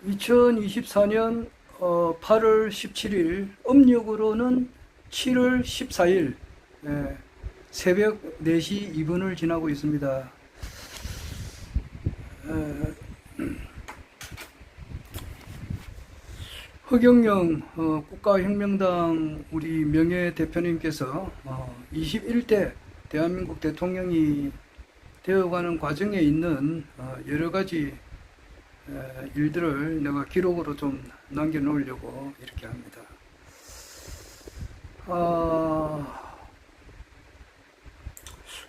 2024년 8월 17일, 음력으로는 7월 14일 새벽 4시 2분을 지나고 있습니다. 허경영 국가혁명당 우리 명예대표님께서 21대 대한민국 대통령이 되어가는 과정에 있는 여러 가지 일들을 내가 기록으로 좀 남겨놓으려고 이렇게 합니다.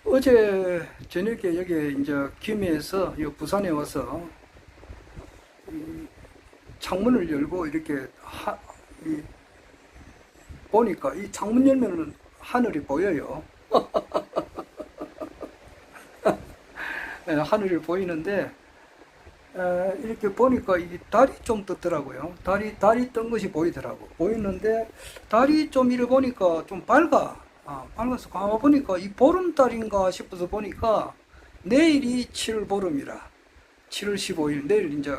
어제 저녁에 여기 이제 김해에서 부산에 와서 창문을 열고 이렇게 보니까 이 창문 열면은 하늘이 보여요. 하늘이 보이는데 이렇게 보니까 이 달이 좀 떴더라고요. 달이 뜬 것이 보이는데 달이 좀 이래 보니까 좀 밝아서 가만 보니까 이 보름달인가 싶어서 보니까 내일이 7월 보름이라 7월 15일 내일 이제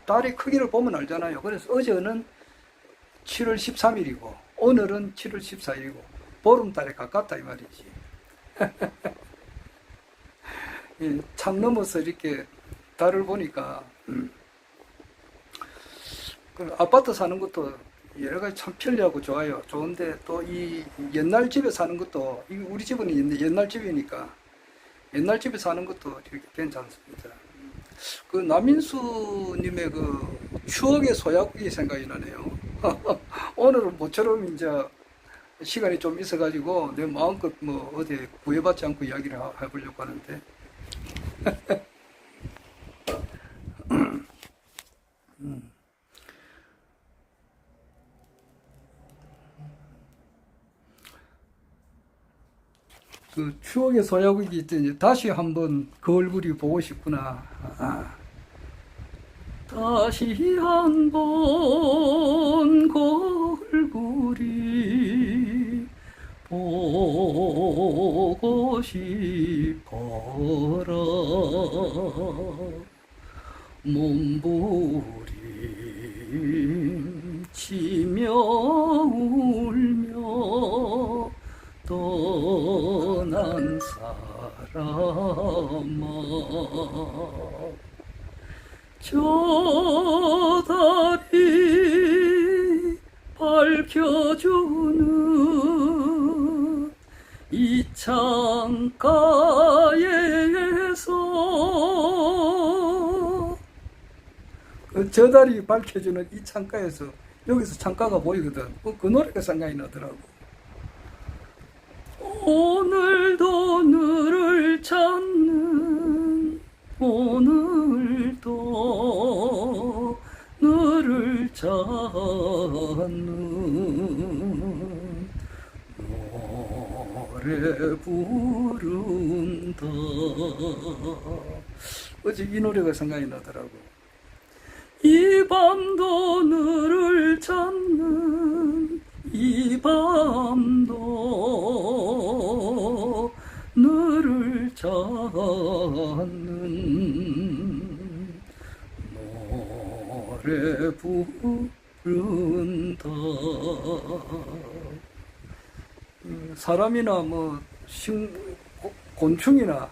달의 크기를 보면 알잖아요. 그래서 어제는 7월 13일이고 오늘은 7월 14일이고 보름달에 가깝다 이 말이지. 창 넘어서 이렇게 달을 보니까 아파트 사는 것도 여러 가지 참 편리하고 좋아요. 좋은데 또 이 옛날 집에 사는 것도 우리 집은 옛날 집이니까 옛날 집에 사는 것도 이렇게 괜찮습니다. 그 남인수님의 그 추억의 소야국이 생각이 나네요. 오늘은 모처럼 이제 시간이 좀 있어가지고 내 마음껏 뭐 어디 구애받지 않고 이야기를 해보려고 하는데. 그 추억의 소야국이 이제 다시 한번 그 얼굴이 보고 싶구나. 다시 한번 그 얼굴이 보고 싶어라. 몸부림치며 울며 떠난 사람아, 저 달이 밝혀주는 이 창가에서, 저 달이 밝혀주는 이 창가에서, 여기서 창가가 보이거든. 그 노래가 생각이 나더라고. 오늘도 너를 찾는, 오늘도 너를 찾는 노래 부른다. 어제 이 노래가 생각이 나더라고. 이 밤도 너를 찾는, 이 밤도 너를 찾는 노래 부른다. 사람이나 뭐 곤충이나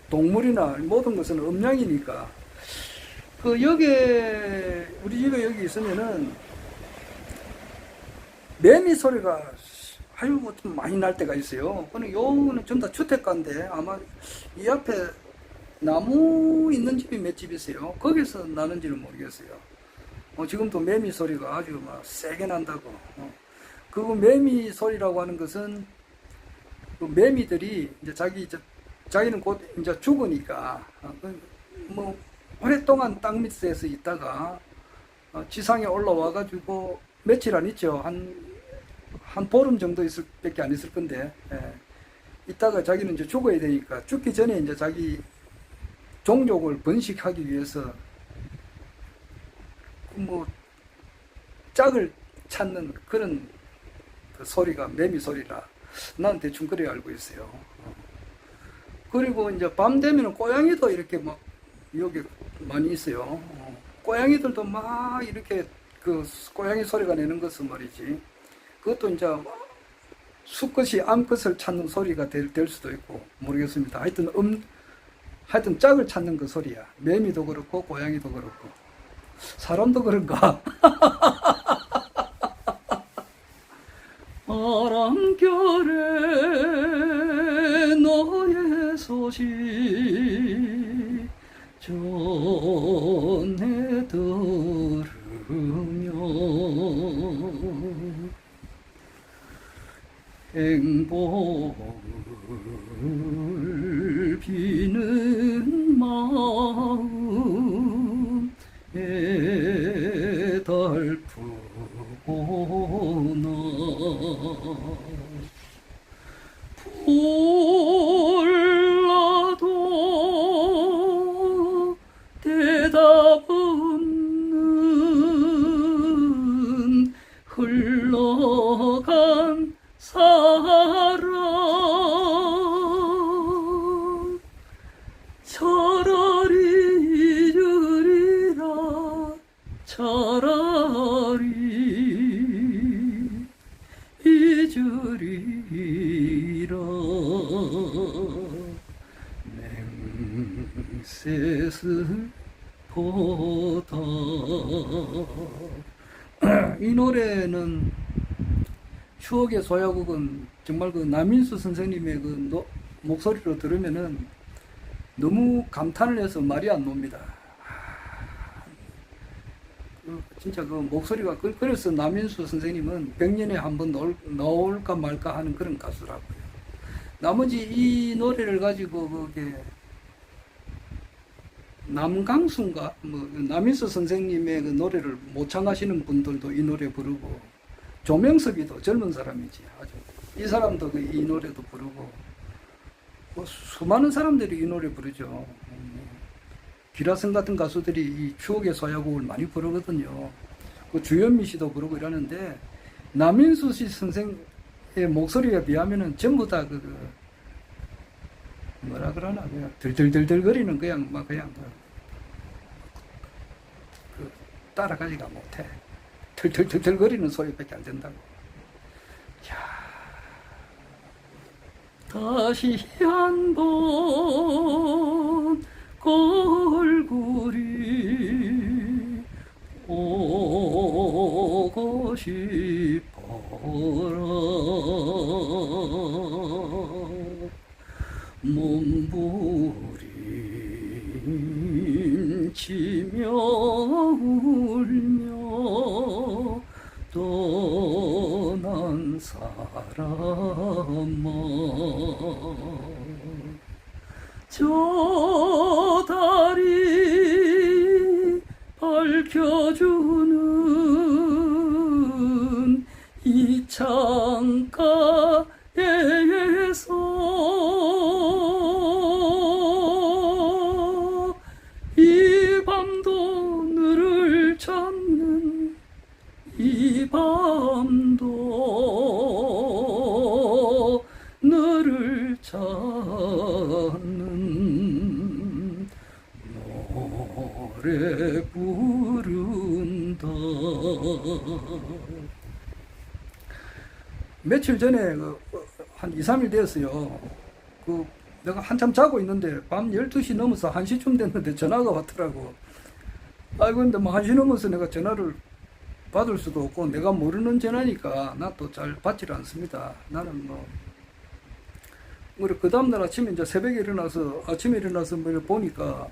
동물이나 모든 것은 음양이니까 여기 우리 집에 여기 있으면은 매미 소리가 좀 많이 날 때가 있어요. 근데 요거는 전부 다 주택가인데 아마 이 앞에 나무 있는 집이 몇 집 있어요. 거기서 나는지는 모르겠어요. 지금도 매미 소리가 아주 막 세게 난다고. 그 매미 소리라고 하는 것은 그 매미들이 이제 자기는 곧 이제 죽으니까 뭐 오랫동안 땅 밑에서 있다가 지상에 올라와 가지고 며칠 안 있죠. 한 보름 정도 밖에 안 있을 건데, 이따가 자기는 이제 죽어야 되니까, 죽기 전에 이제 자기 종족을 번식하기 위해서, 뭐, 짝을 찾는 그런 그 소리가 매미 소리라, 난 대충 그래 알고 있어요. 그리고 이제 밤 되면은 고양이도 이렇게 막 여기 많이 있어요. 고양이들도 막 이렇게 그 고양이 소리가 내는 것은 말이지. 그것도 이제 수컷이 암컷을 찾는 소리가 될 수도 있고 모르겠습니다. 하여튼 짝을 찾는 그 소리야. 매미도 그렇고 고양이도 그렇고 사람도 그런가? 바람결에 너의 소식 전해 들으며 행복을 비는 마음 애달프구나. 불러도 대답 없는 흘러간 사랑 차라리 잊으리라 차라리 잊으리라 맹세슬 보다. 이 노래는 추억의 소야곡은 정말 그 남인수 선생님의 그 목소리로 들으면은 너무 감탄을 해서 말이 안 놉니다. 진짜 그 목소리가 그래서 남인수 선생님은 100년에 한 번 나올까 말까 하는 그런 가수라고요. 나머지 이 노래를 가지고 그게 남강수인가 뭐 남인수 선생님의 그 노래를 모창하시는 분들도 이 노래 부르고 조명섭이도 젊은 사람이지 아주 이 사람도 이 노래도 부르고 뭐 수많은 사람들이 이 노래 부르죠. 기라성 같은 가수들이 이 추억의 소야곡을 많이 부르거든요. 그 주현미 씨도 부르고 이러는데 남인수 씨 선생의 목소리에 비하면은 전부 다 뭐라 그러나 그냥 들들들들 거리는 그냥 막 그냥 그 따라가지가 못해. 털털털털 거리는 소리밖에 안 된다고. 야, 다시 한번 걸굴이 오고 싶어라. 몸부림치며 울며 떠난 사람아 저 달이 밝혀주는 이 창가에서 이 밤도 너를 찾는 이 밤도 너를 찾는 노래 부른다. 며칠 전에 한 2, 3일 되었어요. 내가 한참 자고 있는데 밤 12시 넘어서 1시쯤 됐는데 전화가 왔더라고. 아이고 근데 뭐 1시 넘어서 내가 전화를 받을 수도 없고 내가 모르는 전화니까 나 또 잘 받지를 않습니다. 나는 그 다음날 아침에 이제 새벽에 일어나서 뭐 보니까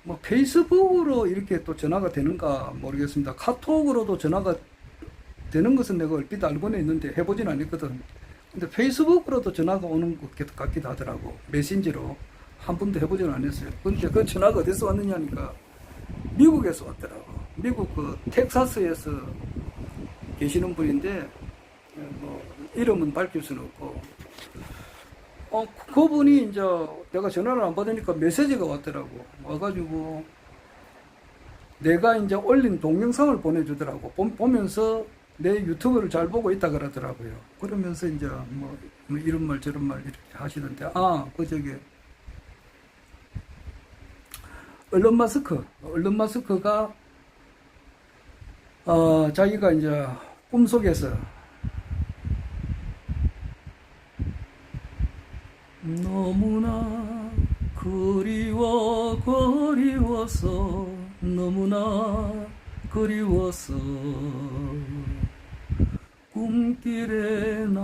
뭐 페이스북으로 이렇게 또 전화가 되는가 모르겠습니다. 카톡으로도 전화가 되는 것은 내가 얼핏 알고는 있는데 해보진 않았거든. 근데 페이스북으로도 전화가 오는 것 같기도 하더라고. 메신저로 한 번도 해보진 않았어요. 근데 그 전화가 어디서 왔느냐니까 미국에서 왔더라고. 미국 그 텍사스에서 계시는 분인데 뭐 이름은 밝힐 수는 없고 그분이 이제 내가 전화를 안 받으니까 메시지가 왔더라고. 와가지고 내가 이제 올린 동영상을 보내주더라고. 보면서 내 유튜브를 잘 보고 있다 그러더라고요. 그러면서 이제 뭐 이런 말 저런 말 이렇게 하시던데 저기 얼른 마스크가 자기가 이제 꿈속에서 너무나 그리워서 너무나 그리워서 꿈길에 나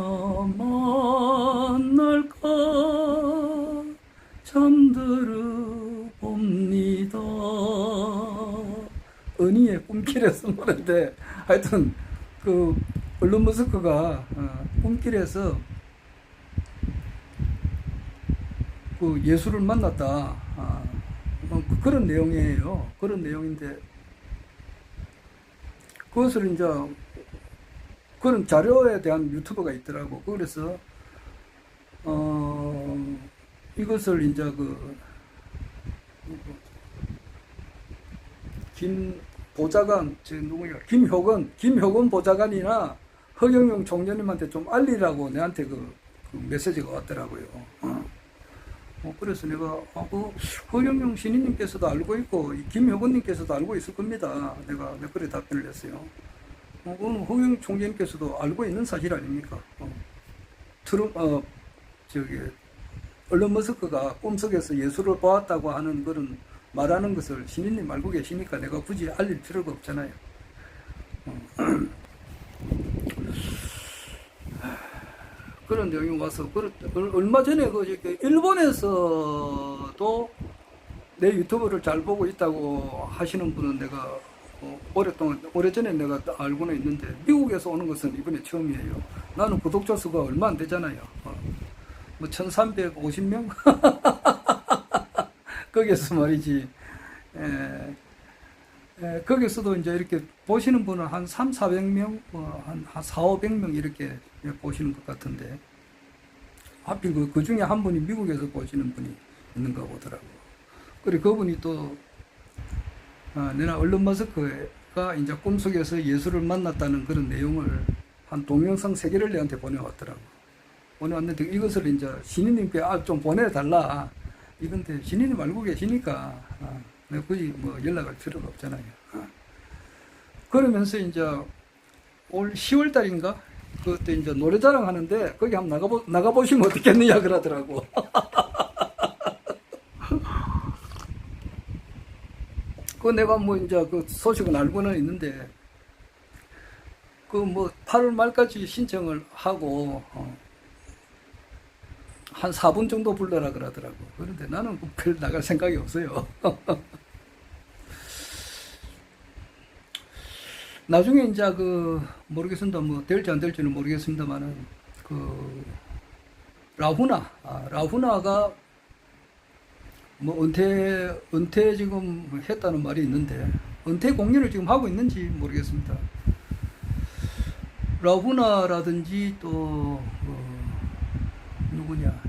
만날까 잠들어 봅니다. 은희의 꿈길에서 노래인데 하여튼 그 얼른 머스크가 꿈길에서 그 예수를 만났다. 그런 내용이에요. 그런 내용인데 그것을 이제 그런 자료에 대한 유튜버가 있더라고. 그래서 이것을 이제 김 보좌관, 누구야? 김효건 보좌관이나 허경영 총재님한테 좀 알리라고 내한테 그 메시지가 왔더라고요. 그래서 내가 허경영 신인님께서도 알고 있고 김효건님께서도 알고 있을 겁니다. 내가 몇 그래 답변을 했어요. 그건 허경영 총재님께서도 알고 있는 사실 아닙니까? 얼른 머스크가 꿈속에서 예수를 보았다고 하는 그런 말하는 것을 신인님 알고 계시니까 내가 굳이 알릴 필요가 없잖아요. 그런 내용이 와서 얼마 전에 일본에서도 내 유튜브를 잘 보고 있다고 하시는 분은 내가 오래전에 내가 알고는 있는데 미국에서 오는 것은 이번에 처음이에요. 나는 구독자 수가 얼마 안 되잖아요. 뭐 1350명? 거기서 말이지. 거기서도 이제 이렇게 보시는 분은 한 3, 400명, 한 4, 500명 이렇게 보시는 것 같은데, 하필 그 중에 한 분이 미국에서 보시는 분이 있는가 보더라고. 그리고 그분이 또, 내가 얼른 머스크가 이제 꿈속에서 예수를 만났다는 그런 내용을 한 동영상 3개를 내한테 보내왔더라고. 보내왔는데 이것을 이제 신인님께 좀 보내달라. 이건데 신인님 알고 계시니까 내가 굳이 뭐 연락할 필요가 없잖아요. 그러면서 이제 올 10월 달인가 그때 이제 노래자랑 하는데 거기 한번 나가보시면 어떻겠느냐 그러더라고. 그 내가 뭐 이제 그 소식은 알고는 있는데 그 뭐 8월 말까지 신청을 하고 한 4분 정도 불러라 그러더라고. 그런데 나는 별 나갈 생각이 없어요. 나중에 이제 모르겠습니다. 뭐 될지 안 될지는 모르겠습니다만은 라후나가 뭐 은퇴 지금 했다는 말이 있는데 은퇴 공연을 지금 하고 있는지 모르겠습니다. 라후나라든지 또 누구냐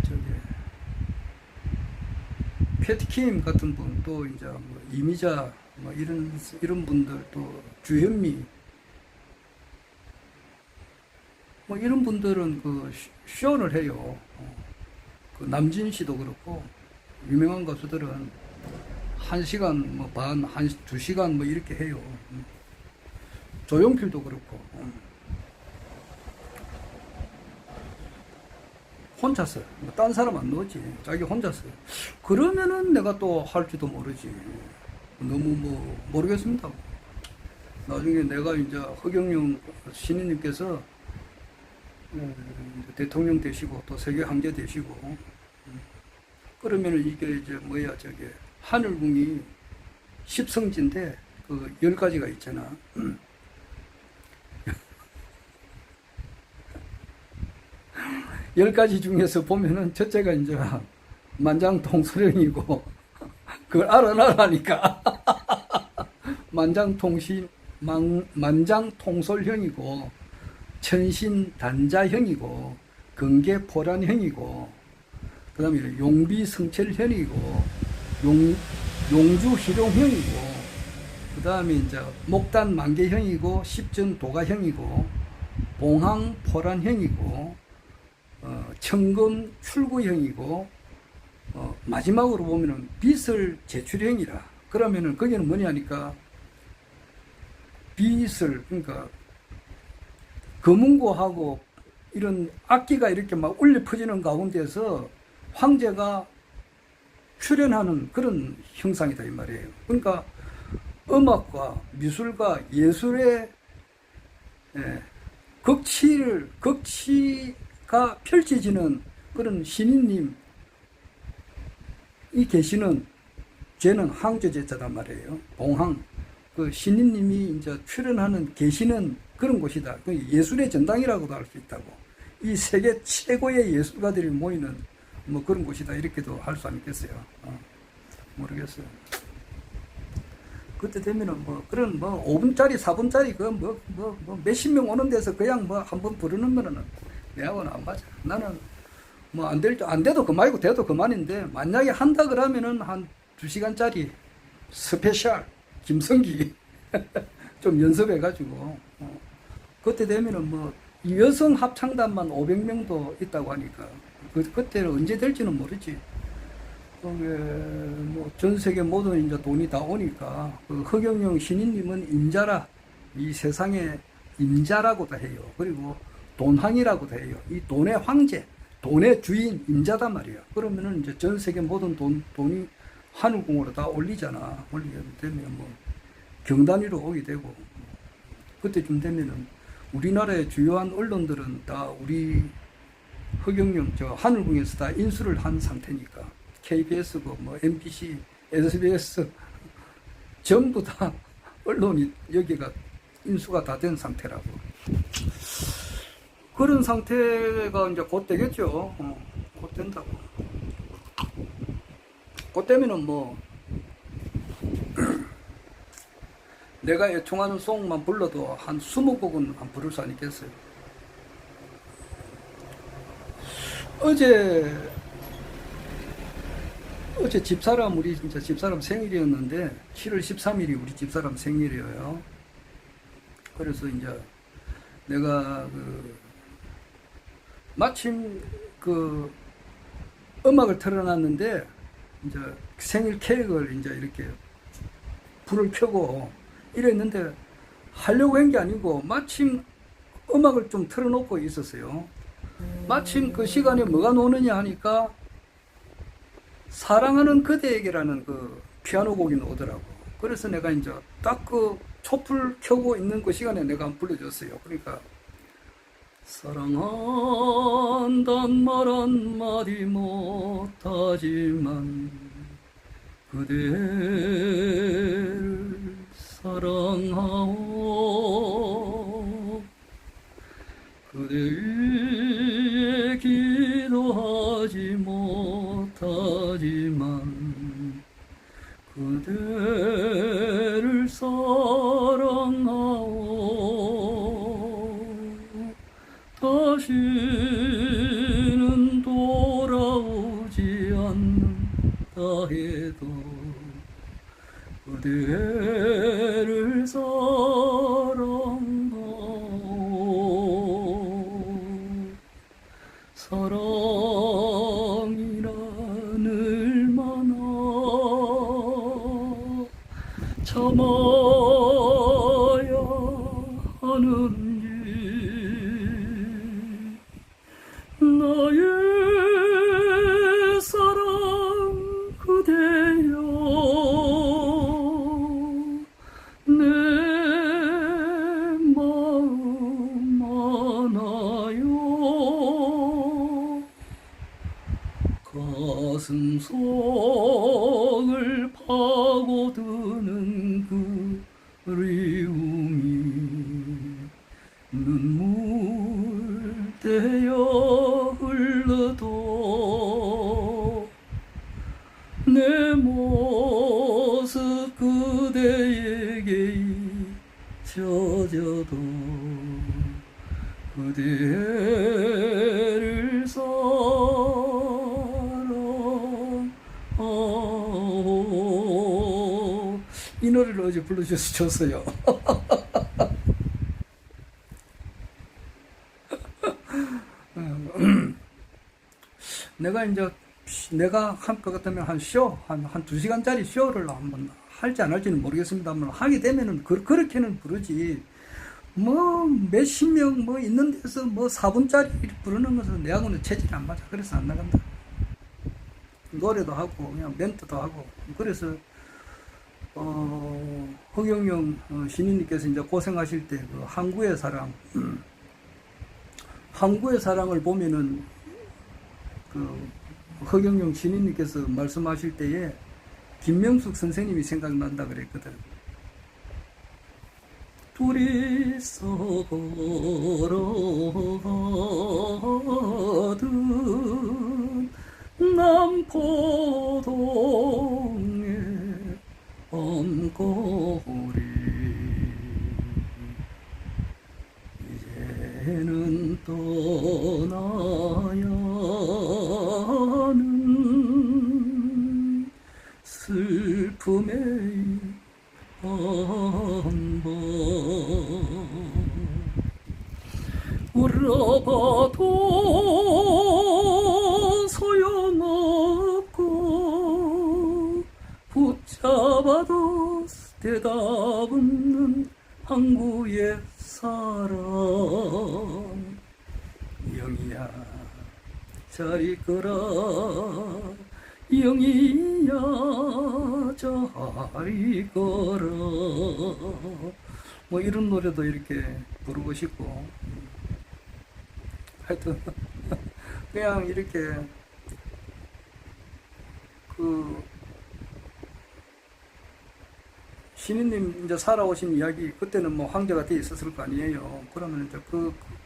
패티킴 같은 분, 또 이제 뭐 이미자 뭐 이런 분들, 또 주현미 뭐 이런 분들은 쇼를 해요. 그 남진 씨도 그렇고 유명한 가수들은 1시간 뭐 반, 2시간 뭐 이렇게 해요. 조용필도 그렇고 혼자서 딴 사람 안 넣었지. 자기 혼자서. 그러면은 내가 또 할지도 모르지. 너무 뭐 모르겠습니다. 나중에 내가 이제 허경영 신인님께서 대통령 되시고 또 세계 황제 되시고 그러면은 이게 이제 하늘궁이 10성지인데 10가지가 있잖아. 10가지 중에서 보면은 첫째가 이제 만장통솔형이고 그걸 알아나라니까. 만장통솔형이고 천신단자형이고 근계포란형이고 그 다음에 용비성철형이고 용주희룡형이고 그 다음에 이제 목단만개형이고 십전도가형이고 봉황포란형이고 청금 출구형이고 마지막으로 보면은 빛을 제출형이라 그러면은 거기는 뭐냐니까 빗을, 그러니까 검은고하고 이런 악기가 이렇게 막 울려 퍼지는 가운데서 황제가 출연하는 그런 형상이다 이 말이에요. 그러니까 음악과 미술과 예술의 극치가 펼쳐지는 그런 신인님이 계시는, 쟤는 항저제자단 말이에요. 봉항. 그 신인님이 이제 출연하는, 계시는 그런 곳이다. 그 예술의 전당이라고도 할 수 있다고. 이 세계 최고의 예술가들이 모이는 뭐 그런 곳이다. 이렇게도 할 수 있겠어요. 모르겠어요. 그때 되면은 뭐 그런 뭐 5분짜리 4분짜리 그 몇십 명 오는 데서 그냥 뭐 한번 부르는 거는 내하고는 안 맞아. 나는 뭐 안 돼도 그만이고 돼도 그만인데, 만약에 한다 그러면은 한 2시간짜리 스페셜 김성기 좀 연습해가지고 그때 되면은 뭐 여성 합창단만 500명도 있다고 하니까 그때는 언제 될지는 모르지. 뭐 전 세계 모든 이제 돈이 다 오니까 그 허경영 신인님은 임자라, 이 세상의 임자라고도 해요. 그리고 돈황이라고도 해요. 이 돈의 황제, 돈의 주인 임자단 말이에요. 그러면은 이제 전 세계 모든 돈이 하늘궁으로 다 올리잖아. 올리게 되면 뭐 경단위로 오게 되고, 그때쯤 되면은 우리나라의 주요한 언론들은 다 우리 허경영 저 하늘궁에서 다 인수를 한 상태니까, KBS고 뭐 MBC, SBS 전부 다 언론이 여기가 인수가 다 된 상태라고. 그런 상태가 이제 곧 되겠죠. 곧 된다고. 곧 되면은 뭐 내가 애청하는 송만 불러도 한 20곡은 안 부를 수 있겠어요. 어제 집사람, 우리 진짜 집사람 생일이었는데 7월 13일이 우리 집사람 생일이에요. 그래서 이제 내가 마침 음악을 틀어놨는데 이제 생일 케이크를 이제 이렇게 불을 켜고 이랬는데 하려고 한 게 아니고 마침 음악을 좀 틀어놓고 있었어요. 마침 그 시간에 뭐가 노느냐 하니까 사랑하는 그대에게라는 그 피아노 곡이 나오더라고. 그래서 내가 이제 딱 그 촛불 켜고 있는 그 시간에 내가 불러줬어요. 그러니까 사랑한단 말 한마디 못하지만 그대를 사랑하오, 그대의 기도하지 못하지만 그대를 사랑하오, 다시는 돌아오지 않는다 해도 그대를 사랑하오, 사랑이란 얼마나 참아야 하는지 나의 사랑 그대여 내 마음 안아요, 가슴 속을 파고드는 그리움이 눈물 되어 흘러도 내 모습 그대에게 잊혀져도 그대를 사랑하오. 이 노래를 어제 불러주셨어요. 내가 이제 내가 할 것 같으면 한 2시간짜리 쇼를 한번 할지 안 할지는 모르겠습니다만 하게 되면은 그렇게는 부르지. 뭐 몇십 명 뭐 있는 데서 뭐 4분짜리 부르는 것은 내하고는 체질이 안 맞아. 그래서 안 나간다. 노래도 하고 그냥 멘트도 하고. 그래서 허경영 신인님께서 이제 고생하실 때 그 항구의 사랑, 항구의 사랑을 보면은 그 허경영 신인님께서 말씀하실 때에 김명숙 선생님이 생각난다 그랬거든. 둘이서 걸어가던 남포동에 밤거리 이제는 떠나야 하는 슬픔의 한번 울어봐도 소용없고 붙잡아도 대답 없는 항구의 사랑. 영희야 잘 있거라 영희야 잘 있거라. 뭐 이런 노래도 이렇게 부르고 싶고 하여튼 그냥 이렇게 그 신인님 이제 살아오신 이야기 그때는 뭐 황제가 돼 있었을 거 아니에요. 그러면 이제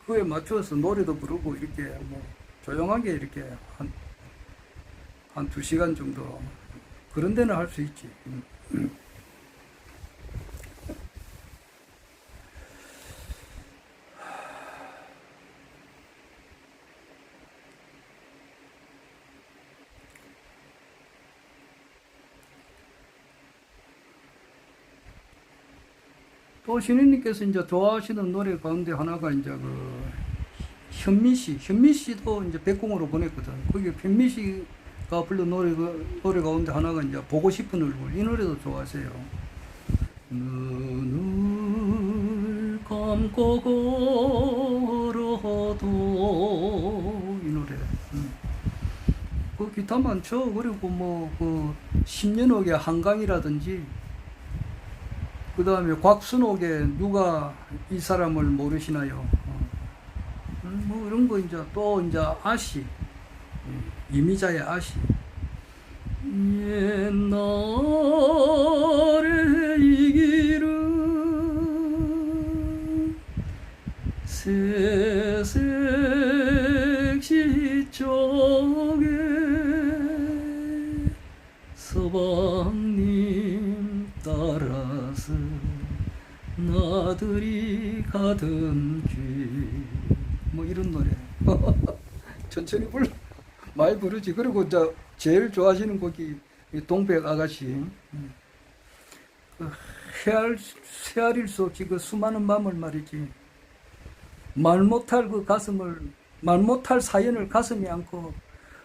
그에 맞춰서 노래도 부르고 이렇게 뭐 조용하게 이렇게 한 2시간 정도 그런 데는 할 수 있지. 또 신인님께서 이제 좋아하시는 노래 가운데 하나가 이제 그 현미 씨도 이제 백공으로 보냈거든. 거기 현미 씨가 불른 노래 가운데 하나가 이제 보고 싶은 얼굴. 이 노래도 좋아하세요. 눈을 감고 걸어도 이 노래. 그 기타 많죠. 그리고 뭐 그 10년옥의 한강이라든지 그 다음에 곽순옥의 누가 이 사람을 모르시나요? 뭐 이런 거 이제 또 이제 아시 이미자의 아시 옛날에 이 길은 새색시 쪽에 서방님 따라서 나들이 가던 길. 뭐 이런 노래 천천히 불러 많이 부르지. 그리고 이제 제일 좋아하시는 곡이 동백 아가씨. 헤아릴 수 없이 그 수많은 밤을 말이지. 말 못할 그 가슴을, 말 못할 사연을 가슴에 안고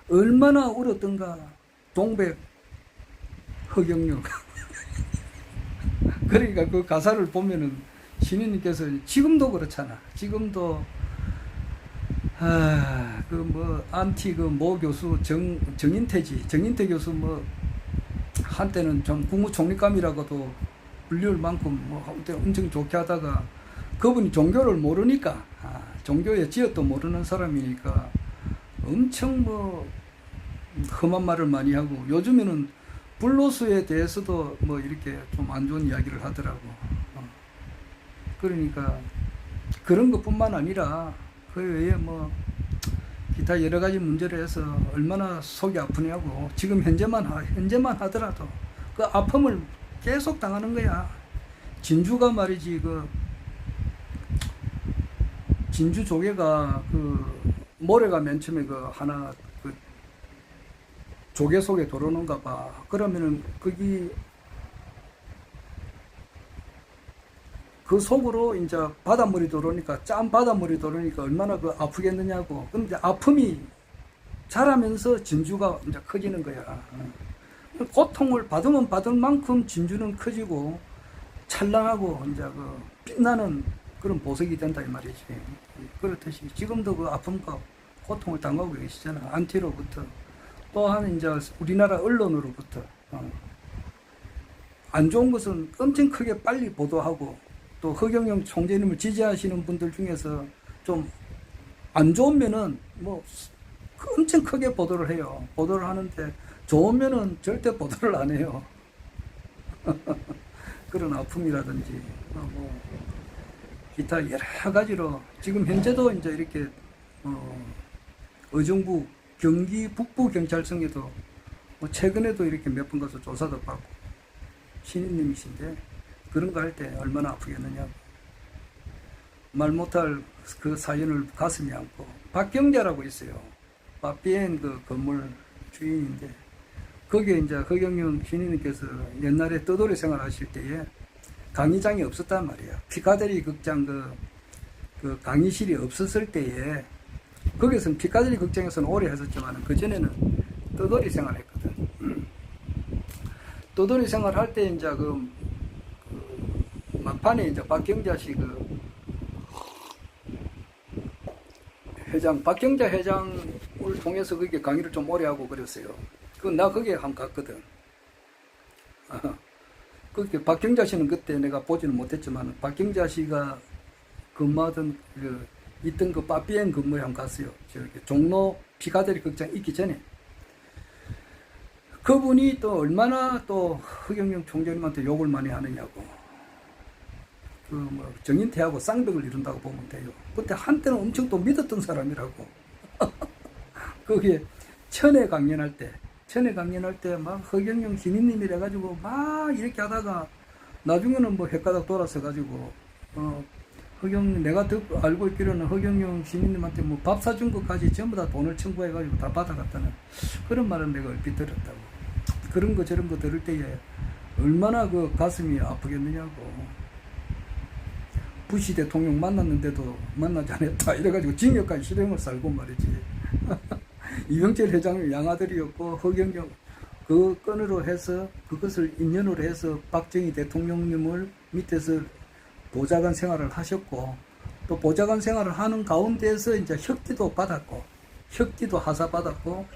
얼마나 울었던가. 동백 허경영. 그러니까 그 가사를 보면은 신인님께서 지금도 그렇잖아. 지금도 그 뭐 안티 그 모 교수 정인태 교수 뭐 한때는 좀 국무총리감이라고도 불릴 만큼 뭐 엄청 좋게 하다가 그분이 종교를 모르니까 종교의 지역도 모르는 사람이니까 엄청 뭐 험한 말을 많이 하고 요즘에는 불로수에 대해서도 뭐 이렇게 좀 안 좋은 이야기를 하더라고. 그러니까 그런 것뿐만 아니라 그 외에 뭐 기타 여러 가지 문제를 해서 얼마나 속이 아프냐고. 지금 현재만 하더라도 그 아픔을 계속 당하는 거야. 진주가 말이지 그 진주 조개가 그 모래가 맨 처음에 그 하나 그 조개 속에 들어오는가 봐. 그러면은 거기 그 속으로 이제 바닷물이 들어오니까 짠 바닷물이 들어오니까 얼마나 그 아프겠느냐고. 근데 아픔이 자라면서 진주가 이제 커지는 거야. 고통을 받으면 받을 만큼 진주는 커지고 찬란하고 이제 그 빛나는 그런 보석이 된다 이 말이지. 그렇듯이 지금도 그 아픔과 고통을 당하고 계시잖아. 안티로부터 또한 이제 우리나라 언론으로부터 안 좋은 것은 엄청 크게 빨리 보도하고 또 허경영 총재님을 지지하시는 분들 중에서 좀 안 좋은 면은 뭐 엄청 크게 보도를 해요. 보도를 하는데 좋은 면은 절대 보도를 안 해요. 그런 아픔이라든지 뭐 기타 여러 가지로 지금 현재도 이제 이렇게 의정부 경기 북부 경찰청에도 뭐 최근에도 이렇게 몇 번 가서 조사도 받고 신인님이신데 그런 거 할 때 얼마나 아프겠느냐고 말 못할 그 사연을 가슴에 안고 박경자라고 있어요. 빠삐엔 그 건물 주인인데 거기에 이제 허경영 신인님께서 옛날에 떠돌이 생활하실 때에 강의장이 없었단 말이에요. 피카데리 극장 그 강의실이 없었을 때에 거기서는 피카데리 극장에서는 오래 했었지만 그 전에는 떠돌이 생활했거든. 떠돌이 생활할 때 이제 그 막판에 이제 박경자 씨 회장, 박경자 회장을 통해서 그게 강의를 좀 오래 하고 그랬어요. 나 거기에 한번 갔거든. 그렇게 박경자 씨는 그때 내가 보지는 못했지만 박경자 씨가 근무하던 있던 그 빠삐엔 근무에 한번 갔어요. 저기 종로 피카데리 극장 있기 전에. 그분이 또 얼마나 또 허경영 총재님한테 욕을 많이 하느냐고. 정인태하고 쌍벽을 이룬다고 보면 돼요. 그때 한때는 엄청 또 믿었던 사람이라고. 그게 천에 강연할 때 막 허경영 신인님이래 가지고 막 이렇게 하다가 나중에는 뭐 헷가닥 돌아서 가지고 내가 알고 있기로는 허경영 신인님한테 뭐 밥 사준 것까지 전부 다 돈을 청구해 가지고 다 받아갔다는 그런 말은 내가 얼핏 들었다고. 그런 거 저런 거 들을 때에 얼마나 그 가슴이 아프겠느냐고. 부시 대통령 만났는데도 만나지 않았다 이래가지고 징역까지 실형을 살고 말이지. 이병철 회장의 양아들이었고 허경영 그 건으로 해서 그것을 인연으로 해서 박정희 대통령님을 밑에서 보좌관 생활을 하셨고 또 보좌관 생활을 하는 가운데서 이제 혁기도 받았고 혁기도 하사 받았고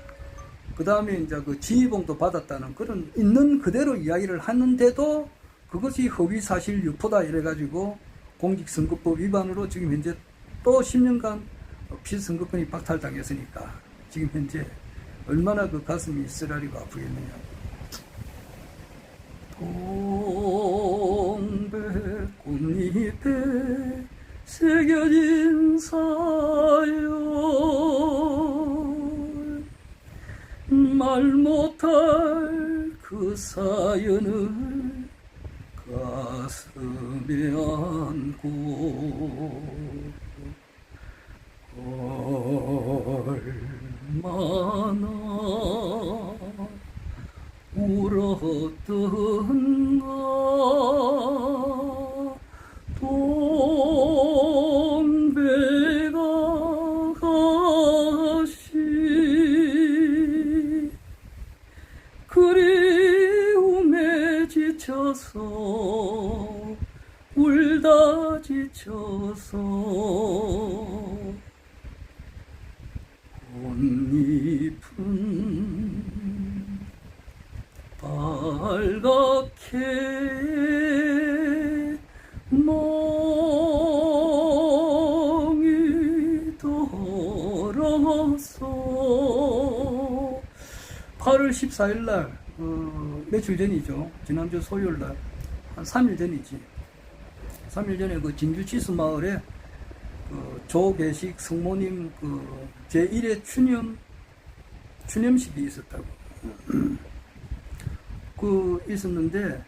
그 다음에 이제 그 지휘봉도 받았다는 그런 있는 그대로 이야기를 하는데도 그것이 허위사실 유포다 이래가지고 공직선거법 위반으로 지금 현재 또 10년간 피선거권이 박탈당했으니까 지금 현재 얼마나 그 가슴이 쓰라리고 아프겠느냐. 동백꽃잎에 새겨진 사연 말 못할 그 사연을 가슴에 안고 얼마나 울었던가 동백아가씨 그리움에 지쳐서 울다 지쳐서 꽃잎은 빨갛게 멍이 들어서 8월 14일 날 며칠 전이죠. 지난주 소요일 날 한 3일 전이지. 3일 전에 그 진주 지수마을에 조계식 성모님 제1회 추념식이 있었다고. 있었는데,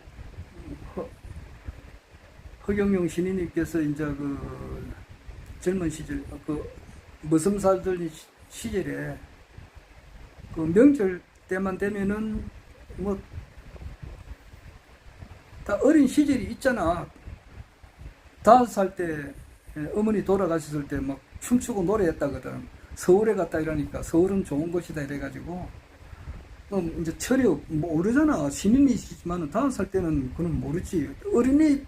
허경영 신인님께서 이제 젊은 시절, 머슴 살던 시절에, 명절 때만 되면은, 다 어린 시절이 있잖아. 5살 때, 어머니 돌아가셨을 때 막 춤추고 노래했다거든. 서울에 갔다 이러니까 서울은 좋은 곳이다 이래가지고 이제 철이 모르잖아. 신인이시지만 5살 때는 그건 모르지. 어린이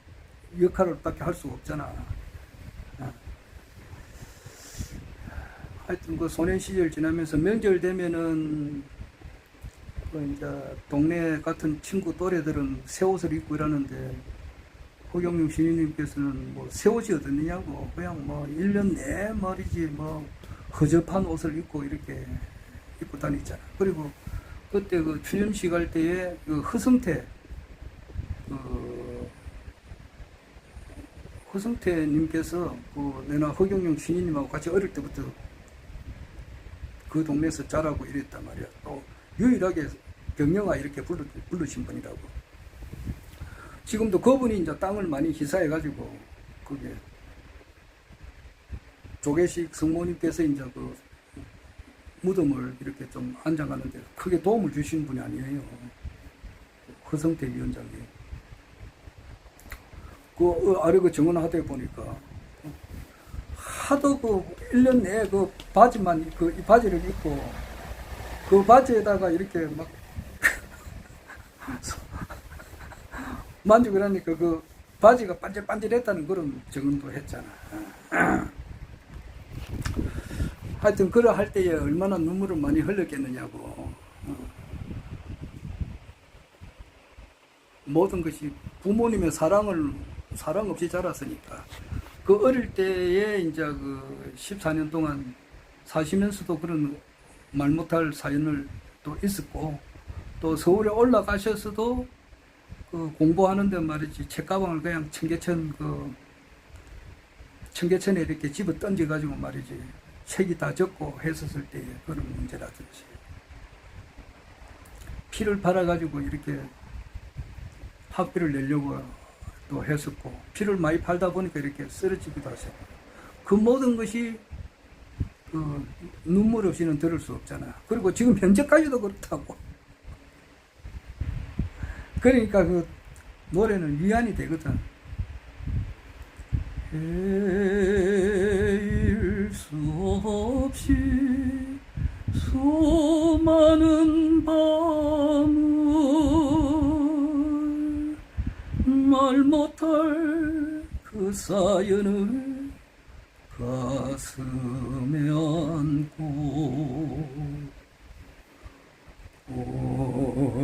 역할을 밖에 할 수가 없잖아. 하여튼 그 소년 시절 지나면서 명절 되면은 그 이제 동네 같은 친구 또래들은 새 옷을 입고 이러는데 허경영 신인님께서는 뭐 새 옷이 어딨느냐고 그냥 뭐 1년 내말이지 뭐 허접한 옷을 입고 이렇게 입고 다녔잖아. 그리고 그때 그 추념식 할 때에 그 허성태님께서 그 내나 허경영 신인님하고 같이 어릴 때부터 그 동네에서 자라고 이랬단 말이야. 또 유일하게 경영아 이렇게 부르신 분이라고. 지금도 그분이 이제 땅을 많이 희사해가지고 그게 조계식 성모님께서 이제 그 무덤을 이렇게 좀 안장하는데 크게 도움을 주신 분이 아니에요. 허성태 위원장이. 그 아래 그 정원하대 보니까 하도 그 1년 내에 그 바지만 이 바지를 입고 그 바지에다가 이렇게 막 만지고 그러니까 그 바지가 반질반질했다는 그런 증언도 했잖아. 하여튼 그러 할 때에 얼마나 눈물을 많이 흘렸겠느냐고. 모든 것이 부모님의 사랑 없이 자랐으니까. 그 어릴 때에 이제 그 14년 동안 사시면서도 그런 말 못할 사연을 또 있었고, 또 서울에 올라가셔서도 그 공부하는데 말이지 책가방을 그냥 청계천에 이렇게 집어 던져가지고 말이지 책이 다 적고 했었을 때에 그런 문제라든지 피를 팔아가지고 이렇게 학비를 내려고 또 했었고, 피를 많이 팔다 보니까 이렇게 쓰러지기도 하셨고, 그 모든 것이 그 눈물 없이는 들을 수 없잖아. 그리고 지금 현재까지도 그렇다고. 그러니까 그 노래는 위안이 되거든. 헤일 수 없이 수많은 밤을 말 못할 그 사연을 가슴에 안고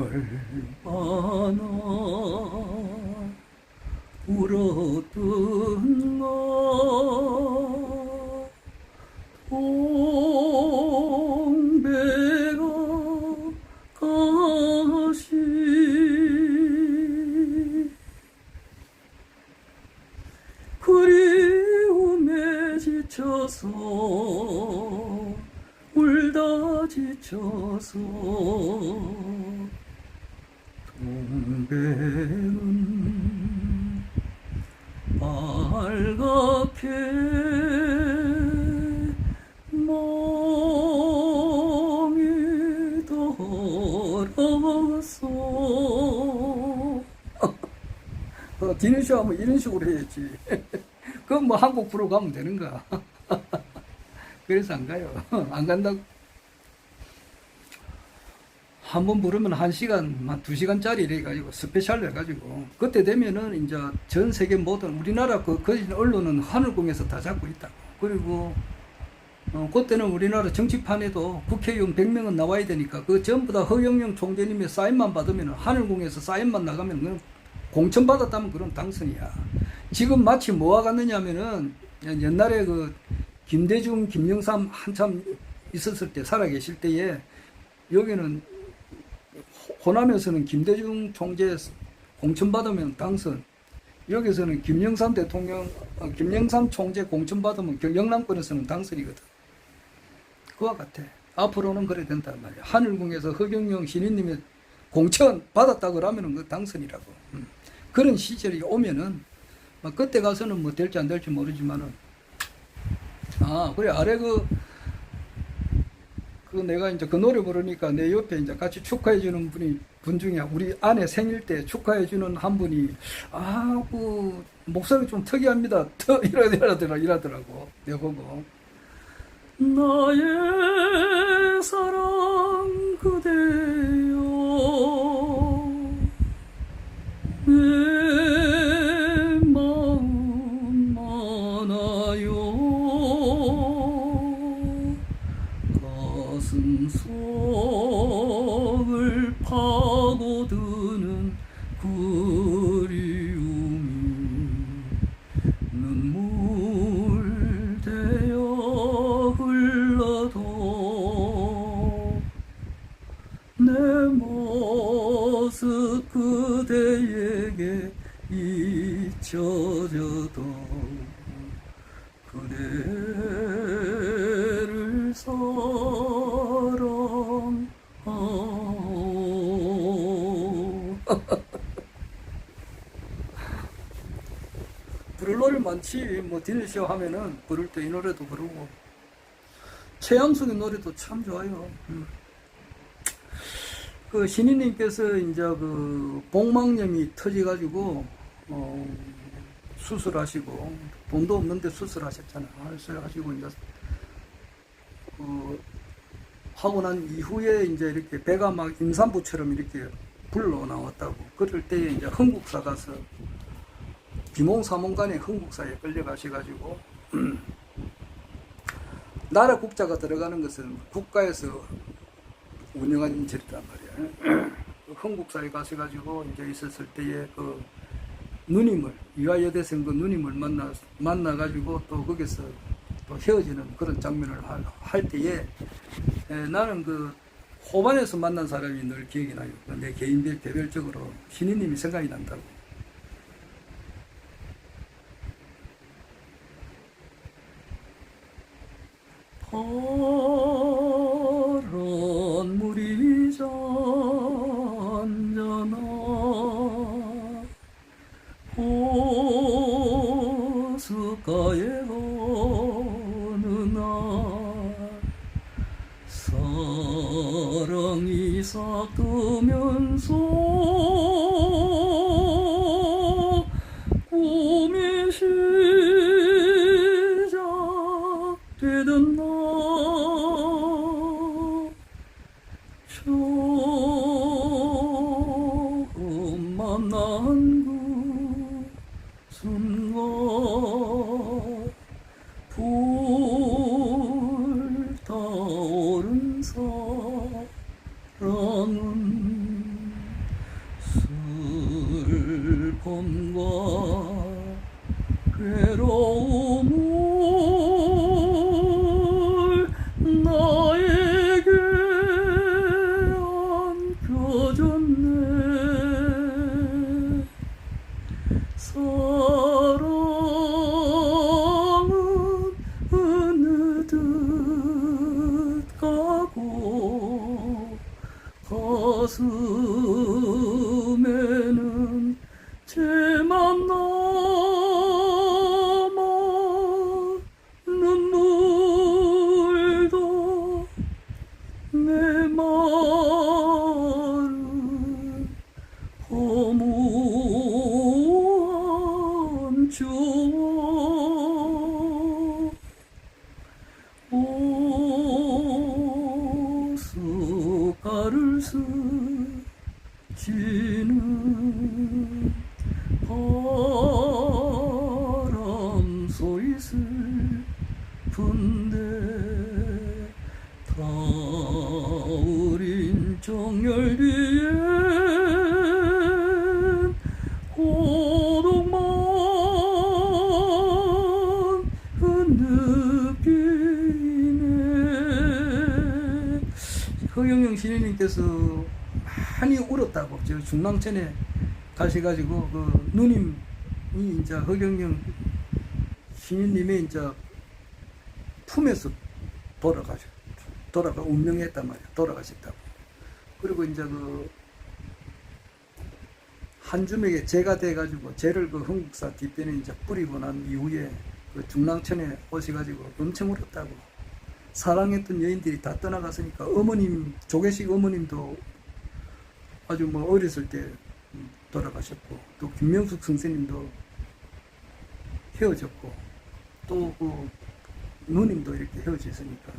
얼마나 울었던가 동배가 가시 그리움에 지쳐서 울다 지쳐서 동백은 빨갛게 멍이 들었어. 디너쇼 하면 이런 식으로 해야지. 그럼 뭐 한국 프로 가면 되는가? 그래서 안 가요. 안 간다고. 한 번 부르면 1시간, 2시간짜리 이래가지고 스페셜 해가지고 그때 되면은 이제 전 세계 모든 우리나라 그 언론은 하늘궁에서 다 잡고 있다고. 그리고 그때는 우리나라 정치판에도 국회의원 100명은 나와야 되니까 그 전부 다 허경영 총재님의 사인만 받으면 하늘궁에서 사인만 나가면 그건 공천 받았다면 그런 당선이야. 지금 마치 뭐와 같느냐면은 옛날에 그 김대중, 김영삼 한참 있었을 때 살아계실 때에 여기는 호남에서는 김대중 총재 공천 받으면 당선, 여기서는 김영삼 대통령, 김영삼 총재 공천 받으면 영남권에서는 당선이거든. 그와 같아. 앞으로는 그래 된단 말이야. 하늘궁에서 허경영 신인님의 공천 받았다 그러면은 그 당선이라고. 그런 시절이 오면은 그때 가서는 뭐 될지 안 될지 모르지만은 그래 아래 그 내가 이제 그 노래 부르니까 내 옆에 이제 같이 축하해주는 분 중에 우리 아내 생일 때 축하해주는 한 분이 그 목소리 좀 특이합니다. 이러더라고. 내가 보고 나의 사랑 그대여 파고드는 그리움이 눈물 되어 흘러도 내 모습 그대에게 잊혀져도 그대를 사랑하오. 부를 노래 많지. 뭐 디너쇼 하면은 부를 때 이 노래도 부르고 최양숙의 노래도 참 좋아요. 그 신인님께서 이제 그 복막염이 터져가지고 수술하시고 돈도 없는데 수술하셨잖아요. 수술하시고 이제 하고 난 이후에 이제 이렇게 배가 막 임산부처럼 이렇게 불러 나왔다고. 그럴 때에 이제 흥국사 가서 비몽사몽간에 흥국사에 끌려가셔가지고 나라 국자가 들어가는 것은 국가에서 운영한 인체란 말이야. 흥국사에 가셔가지고 이제 있었을 때에 그 누님을 유아여대생 그 누님을 만나가지고 또 거기서 또 헤어지는 그런 장면을 할 때에 나는 그 호반에서 만난 사람이 늘 기억이 나요. 내 개별적으로 신인님이 생각이 난다고. 파란 물이 잔잔한 호숫가에 어느 날 사랑이 싹트면서 꿈이 시작되던 날 처음 만난 그 순간 불타오른 사랑은 슬픔과 괴로움을 나에게 안겨줬네. 사랑은 어느덧 가고 가슴에는 채만 남아 눈물도 내 마른 허무한 추억 호숫가를 스치는 바람 소리 슬픈데 타우린 정열 뒤엔 고독만 느끼네. 허경영 신인님께서 많이 울었다고. 저 중랑천에 가셔가지고 그 누님이 이제 허경영 신인님의 이제 품에서 돌아가 운명했단 말이야. 돌아가셨다고. 그리고 이제 그 한줌에게 제가 돼가지고 죄를 그 흥국사 뒷편에 이제 뿌리고 난 이후에 그 중랑천에 오셔가지고 엄청 울었다고. 사랑했던 여인들이 다 떠나갔으니까 어머님, 조계식 어머님도 아주 뭐 어렸을 때 돌아가셨고, 또 김명숙 선생님도 헤어졌고, 또 그 누님도 이렇게 헤어졌으니까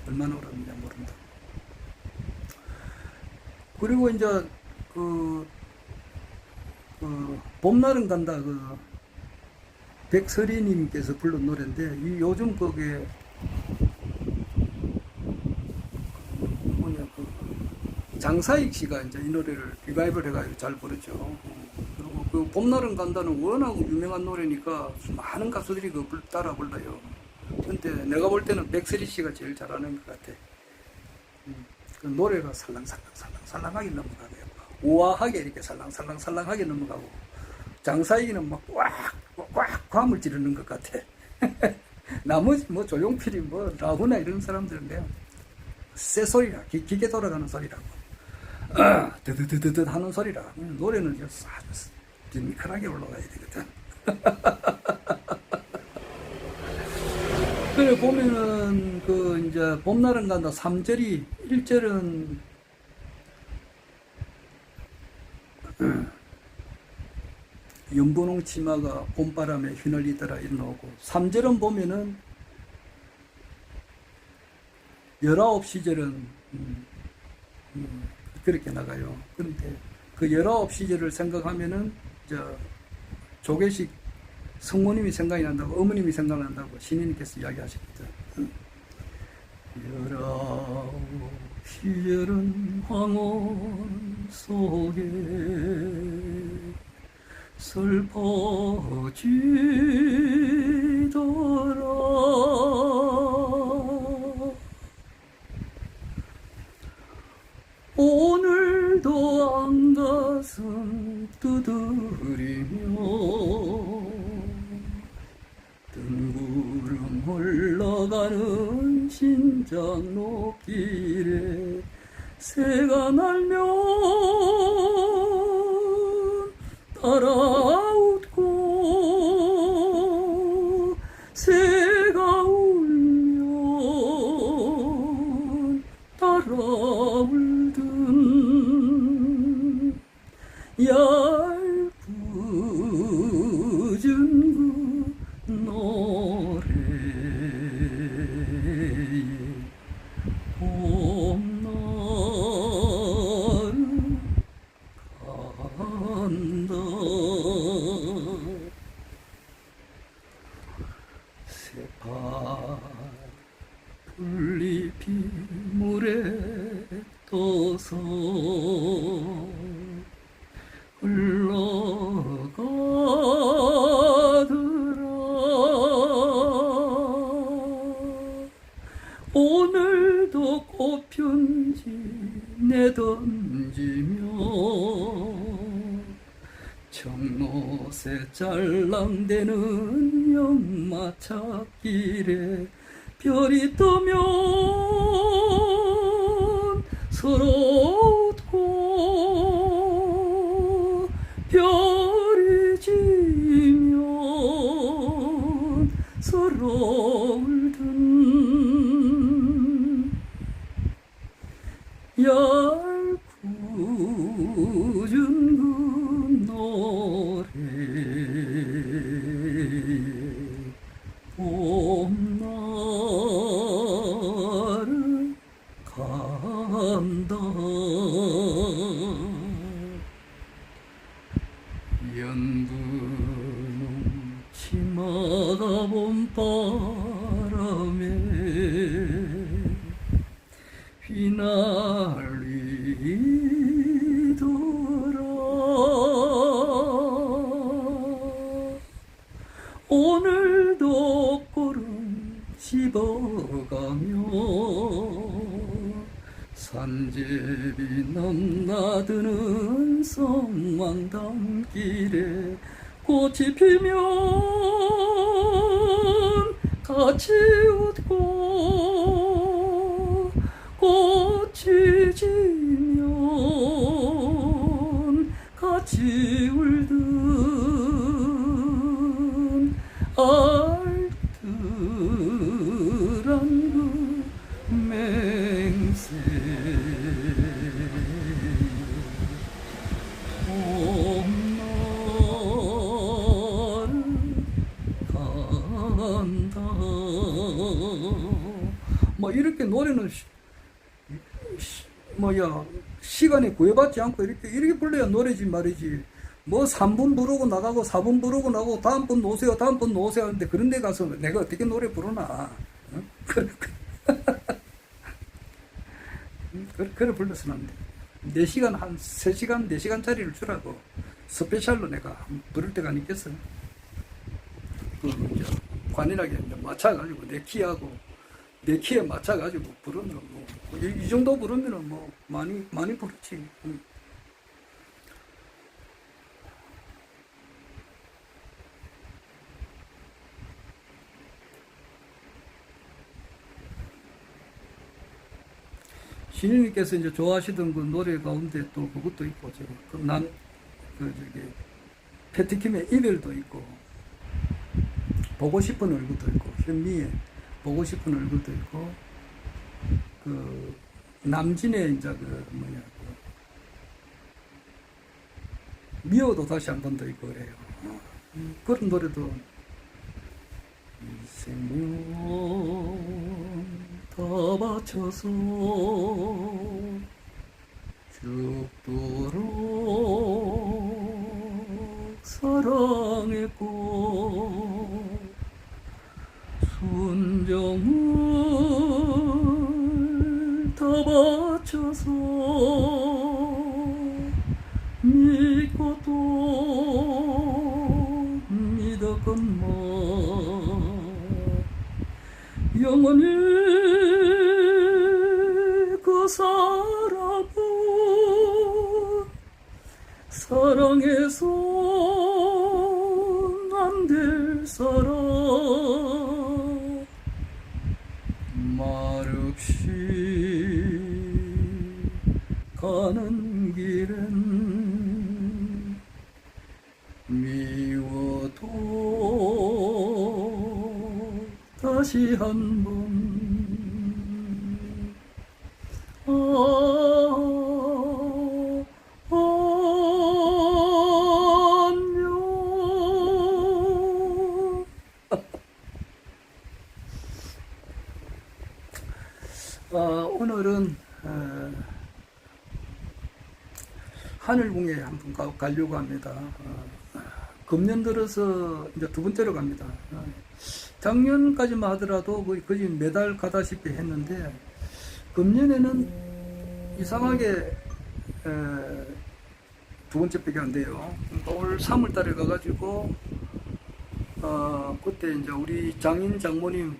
얼마나 울었는지 모른다. 그리고 이제 그 봄날은 간다 그 백설이님께서 불른 노래인데, 이 요즘 거기에 뭐냐 그 장사익 씨가 이제 이 노래를 리바이벌 해가지고 잘 부르죠. 그리고 그 봄날은 간다는 워낙 유명한 노래니까 많은 가수들이 그 따라 불러요. 근데 내가 볼 때는 백설이 씨가 제일 잘하는 것 같아. 그 노래가 살랑살랑하게 넘어가고요. 우아하게 이렇게 살랑살랑하게 넘어가고, 장사익이는 막 꽉 감을 찌르는 것 같아. 나머지 뭐 조용필이 뭐 라हु나 이런 사람들은 그냥 새 소리라, 기계 돌아가는 소리라고, 드드드드드 하는 소리라. 노래는 아주 밋밋하게 올라가야 되거든. 그래 보면은 그 이제 봄날은 간다 3절이 1절은 연분홍 치마가 봄바람에 휘날리더라 이런 나오고, 3절은 보면은 19시절은 그렇게 나가요. 그런데 그 19시절을 생각하면은 조계식 성모님이 생각이 난다고, 어머님이 생각난다고 신인님께서 이야기하셨거든. 19시절은 황혼 속에 슬퍼지더라. 오늘도 안가슴 두드리며 뜬구름 흘러가는 신장 높길에 새가 날면 따라 웃고, 새가 울면 따라 울든 얄궂은 그 노래에 봄날은 간다. 새파 풀잎이 물에 떠서 흘러가더라. 오늘도 꽃편지 내던지며 청로새 짤랑대는 연마찻길에 별이 뜨면 서로 웃고, 별이 지면 서로 울든 얄궂은 그 노래에 봄날은 간다. 연분홍 치마가 봄바람에 휘날리더라. 오늘도 꿀은 씹어가며 산제비 넘나드는 성황담길에 꽃이 피면 같이 웃고, 꽃이 지면 같이 울든 알뜰한 그 맹세 봄날은 간다. 뭐 이렇게 노래는 시간에 구애받지 않고 이렇게 불러야 노래지 말이지. 뭐 3분 부르고 나가고 4분 부르고 나가고 다음 분 노세요 하는데 그런 데 가서 내가 어떻게 노래 부르나. 그래 불러서는 안 돼. 4시간, 한 3시간, 4시간짜리를 주라고. 스페셜로 내가 부를 때가 아니겠어요. 그, 이제, 관인하게 이제 맞춰가지고, 내 키에 맞춰가지고 부르면 뭐, 이 정도 부르면은 뭐, 많이 부르지. 신인님께서 이제 좋아하시던 그 노래 가운데 또 그것도 있고, 저기, 패티킴의 이별도 있고, 보고 싶은 얼굴도 있고, 현미의 보고 싶은 얼굴도 있고, 그, 남진의 이제 미워도 다시 한 번 더 있고 그래요. 그런 노래도, 인생은 다 바쳐서 죽도록 사랑했고 순정을 다 바쳐서 믿고 또 믿었건만 영원히 그 사람은 사랑해서 안 될 사람 말없이 가는 길은 미워도 다시 한번 안녕. 오늘은 하늘궁에 한번 가려고 합니다. 금년 들어서 이제 두 번째로 갑니다. 작년까지만 하더라도 거의 매달 가다시피 했는데 금년에는 이상하게 두 번째밖에 안 돼요. 올 3월 달에 가가지고 그때 이제 우리 장모님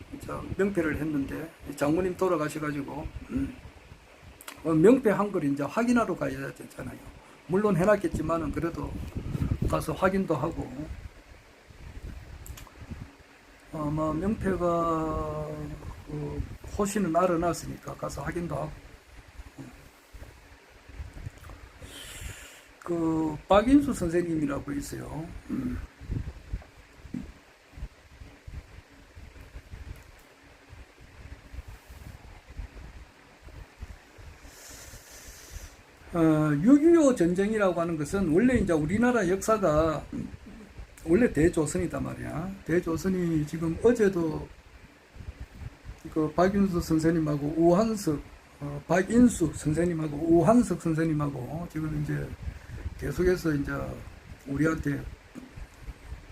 명패를 했는데 장모님 돌아가셔가지고 명패 한 걸 이제 확인하러 가야 되잖아요. 물론 해놨겠지만은 그래도 가서 확인도 하고 아마 명패가 호시는 알아놨으니까 가서 확인도 하고 그 박인수 선생님이라고 있어요. (6.25) 전쟁이라고 하는 것은 원래 이제 우리나라 역사가 원래 대조선이단 말이야. 대조선이 지금 어제도 그 박인수 선생님하고 박인수 선생님하고 우한석 선생님하고 지금 이제 계속해서 이제 우리한테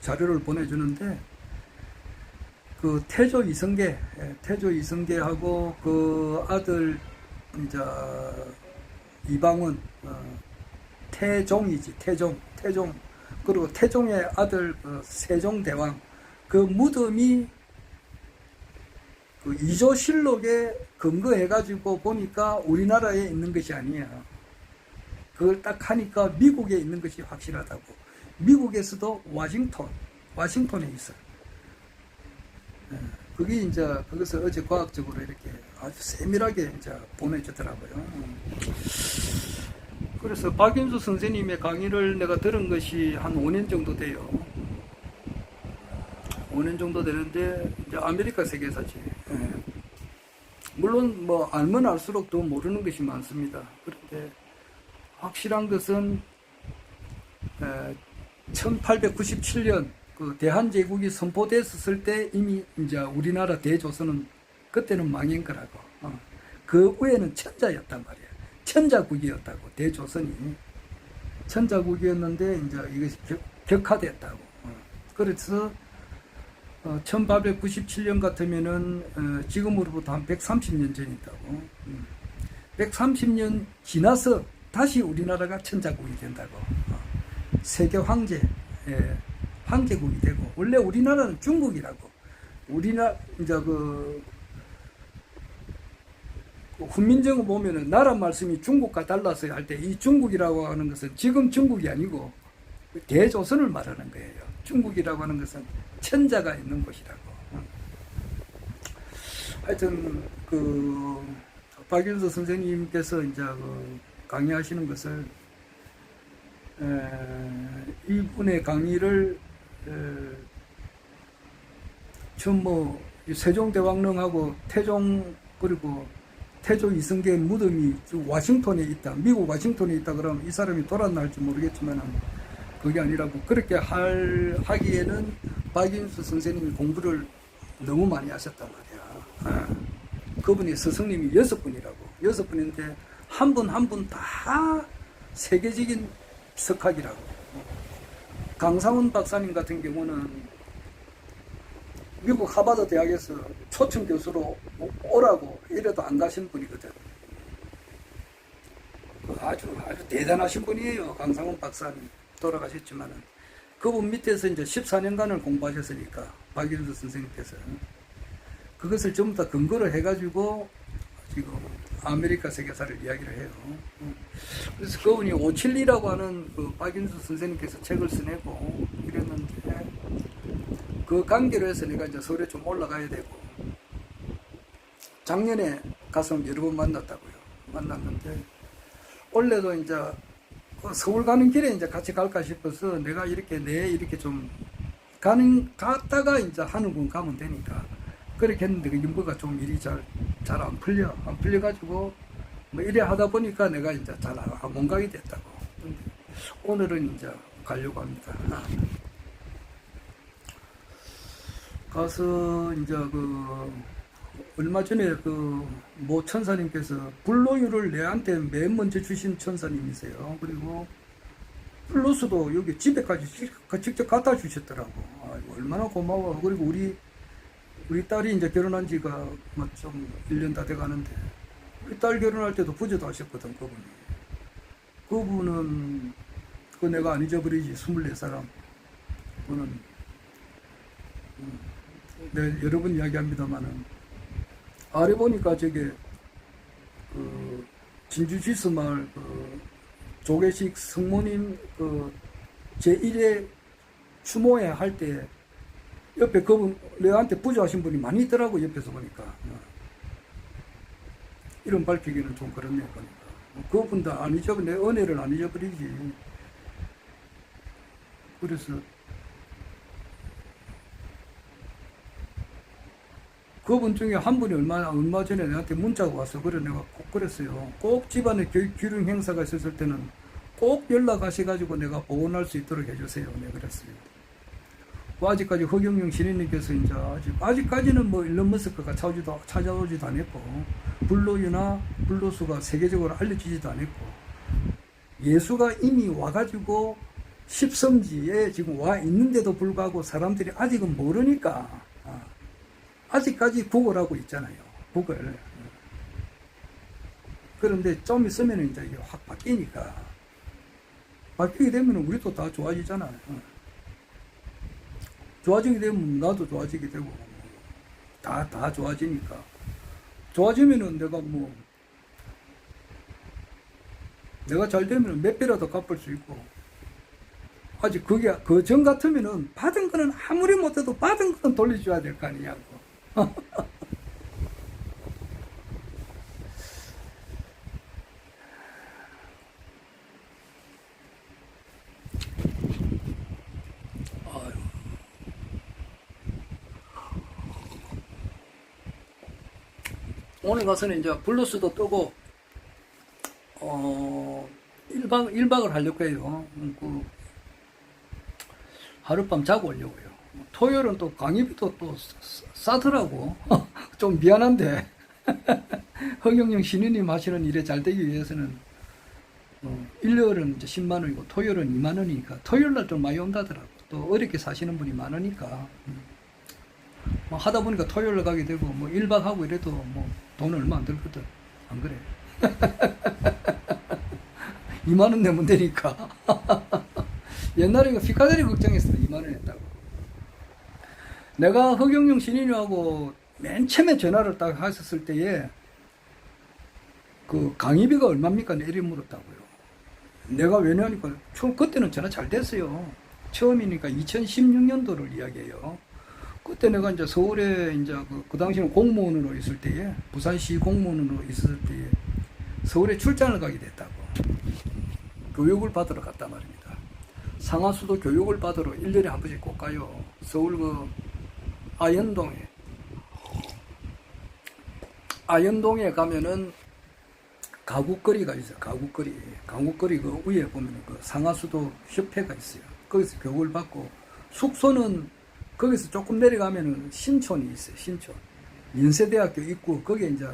자료를 보내주는데 그 태조 이성계하고 그 아들 이제 이방원 태종이지 태종 그리고 태종의 아들 세종대왕 그 무덤이 그 이조실록에 근거해가지고 보니까 우리나라에 있는 것이 아니야. 그걸 딱 하니까 미국에 있는 것이 확실하다고. 미국에서도 워싱턴에 있어. 그게 이제 그것을 어제 과학적으로 이렇게 아주 세밀하게 이제 보내주더라고요. 그래서 박인수 선생님의 강의를 내가 들은 것이 한 5년 정도 돼요. 5년 정도 되는데 이제 아메리카 세계사지. 물론 뭐 알면 알수록 더 모르는 것이 많습니다. 그런데 확실한 것은 1897년 그 대한제국이 선포됐었을 때 이미 이제 우리나라 대조선은 그때는 망한 거라고. 그 후에는 천자였단 말이야. 천자국이었다고. 대조선이 천자국이었는데 이제 이것이 격화됐다고. 그래서 1897년 같으면은 지금으로부터 한 130년 전이다고. 130년 지나서 다시 우리나라가 천자국이 된다고. 세계 황제, 예, 황제국이 되고, 원래 우리나라는 중국이라고. 우리나라, 이제 훈민정음 보면은 나라 말씀이 중국과 달라서 할 때 이 중국이라고 하는 것은 지금 중국이 아니고 대조선을 말하는 거예요. 중국이라고 하는 것은 천자가 있는 곳이라고. 하여튼 박윤서 선생님께서 이제 강의하시는 것을 이분의 강의를 처음 세종대왕릉하고 태종 그리고 태조 이성계의 무덤이 와싱턴에 있다, 미국 와싱턴에 있다 그러면 이 사람이 돌았나 할지 모르겠지만 그게 아니라고. 그렇게 하기에는 박인수 선생님이 공부를 너무 많이 하셨단 말이야. 그분이 스승님이 6분이라고. 6분인데 한 분 한 분 다 세계적인 석학이라고. 강상훈 박사님 같은 경우는 미국 하버드 대학에서 초청 교수로 오라고 이래도 안 가신 분이거든. 아주 대단하신 분이에요. 강상훈 박사님 돌아가셨지만은 그분 밑에서 이제 14년간을 공부하셨으니까 박인수 선생님께서 그것을 전부 다 근거로 해가지고 지금 아메리카 세계사를 이야기를 해요. 그래서 그분이 572라고 하는 박인수 선생님께서 책을 써내고 이랬는데 그 관계로 해서 내가 이제 서울에 좀 올라가야 되고 작년에 가서 여러 번 만났는데 원래도 이제 서울 가는 길에 이제 같이 갈까 싶어서 내가 이렇게 좀 갔다가 이제 하늘군 가면 되니까 그렇게 했는데 그 연구가 좀 일이 잘 안 풀려가지고 뭐 이래 하다 보니까 내가 이제 잘 못 가게 됐다고. 근데 오늘은 이제 가려고 합니다. 가서 이제 얼마 전에 모 천사님께서 불로유를 내한테 맨 먼저 주신 천사님이세요. 그리고 플러스도 여기 집에까지 직접 갖다 주셨더라고. 아이고, 얼마나 고마워. 그리고 우리 딸이 이제 결혼한 지가 좀 1년 다 돼 가는데 우리 딸 결혼할 때도 부재도 하셨거든, 그분이. 그분은 내가 안 잊어버리지. 24사람. 그분은 네, 여러 번 이야기합니다만은 아래 보니까 저게 진주지수 마을 조계식 성모님 제1회 추모회 할 때 옆에 그분 내한테 부조하신 분이 많이 있더라고. 옆에서 보니까 이름 밝히기는 좀 그렇네요. 보니까 그분도 안 잊어버리, 내 은혜를 안 잊어버리지. 그래서 그분 중에 한 분이 얼마 전에 내한테 문자가 와서 그래 내가 꼭 그랬어요. 꼭 집안에 기름 행사가 있었을 때는 꼭 연락하셔가지고 내가 보건할 수 있도록 해주세요. 내가 그랬어요. 아직까지 허경영 신인님께서 이제 아직까지는 뭐 일론 머스크가 찾아오지도 않았고 불로유나 불로수가 세계적으로 알려지지도 않았고 예수가 이미 와가지고 십성지에 지금 와 있는데도 불구하고 사람들이 아직은 모르니까 아직까지 구걸하고 있잖아요. 구걸. 그런데 좀 있으면 이제 이게 확 바뀌니까 바뀌게 되면 우리도 다 좋아지잖아요. 좋아지게 되면 나도 좋아지게 되고 다 좋아지니까 좋아지면은 내가 잘 되면 몇 배라도 갚을 수 있고 아직 그게 그 전 같으면은 받은 거는 아무리 못해도 받은 거는 돌려줘야 될 거 아니냐고. 오늘 가서는 이제 블루스도 뜨고 1박을 하려고 해요. 하룻밤 자고 오려고요. 토요일은 또 강의비도 또 싸더라고. 좀 미안한데 허경영 신우님 하시는 일에 잘 되기 위해서는 일요일은 이제 10만 원이고 토요일은 2만 원이니까 토요일날 좀 많이 온다더라고. 또 어렵게 사시는 분이 많으니까 뭐 하다 보니까 토요일날 가게 되고 뭐 1박 하고 이래도 뭐 돈 얼마 안 들거든. 안 그래? 2만 원 내면 되니까. 옛날에 피카데리 극장에서 2만 원 했다고. 내가 허경영 신인하고 맨 처음에 전화를 딱 하셨을 때에 그 강의비가 얼마입니까? 이래 물었다고요. 내가 왜냐니까 그때는 전화 잘 됐어요. 처음이니까 2016년도를 이야기해요. 그때 내가 이제 서울에 이제 그 당시는 공무원으로 있을 때에 부산시 공무원으로 있을 때에 서울에 출장을 가게 됐다고. 교육을 받으러 갔단 말입니다. 상하수도 교육을 받으러 1년에 한 번씩 꼭 가요. 서울 그 아현동에 가면은 가구거리가 있어요. 가구거리 그 위에 보면 그 상하수도 협회가 있어요. 거기서 교육을 받고, 숙소는 거기서 조금 내려가면은 신촌이 있어요. 신촌. 연세대학교 입구, 거기에 이제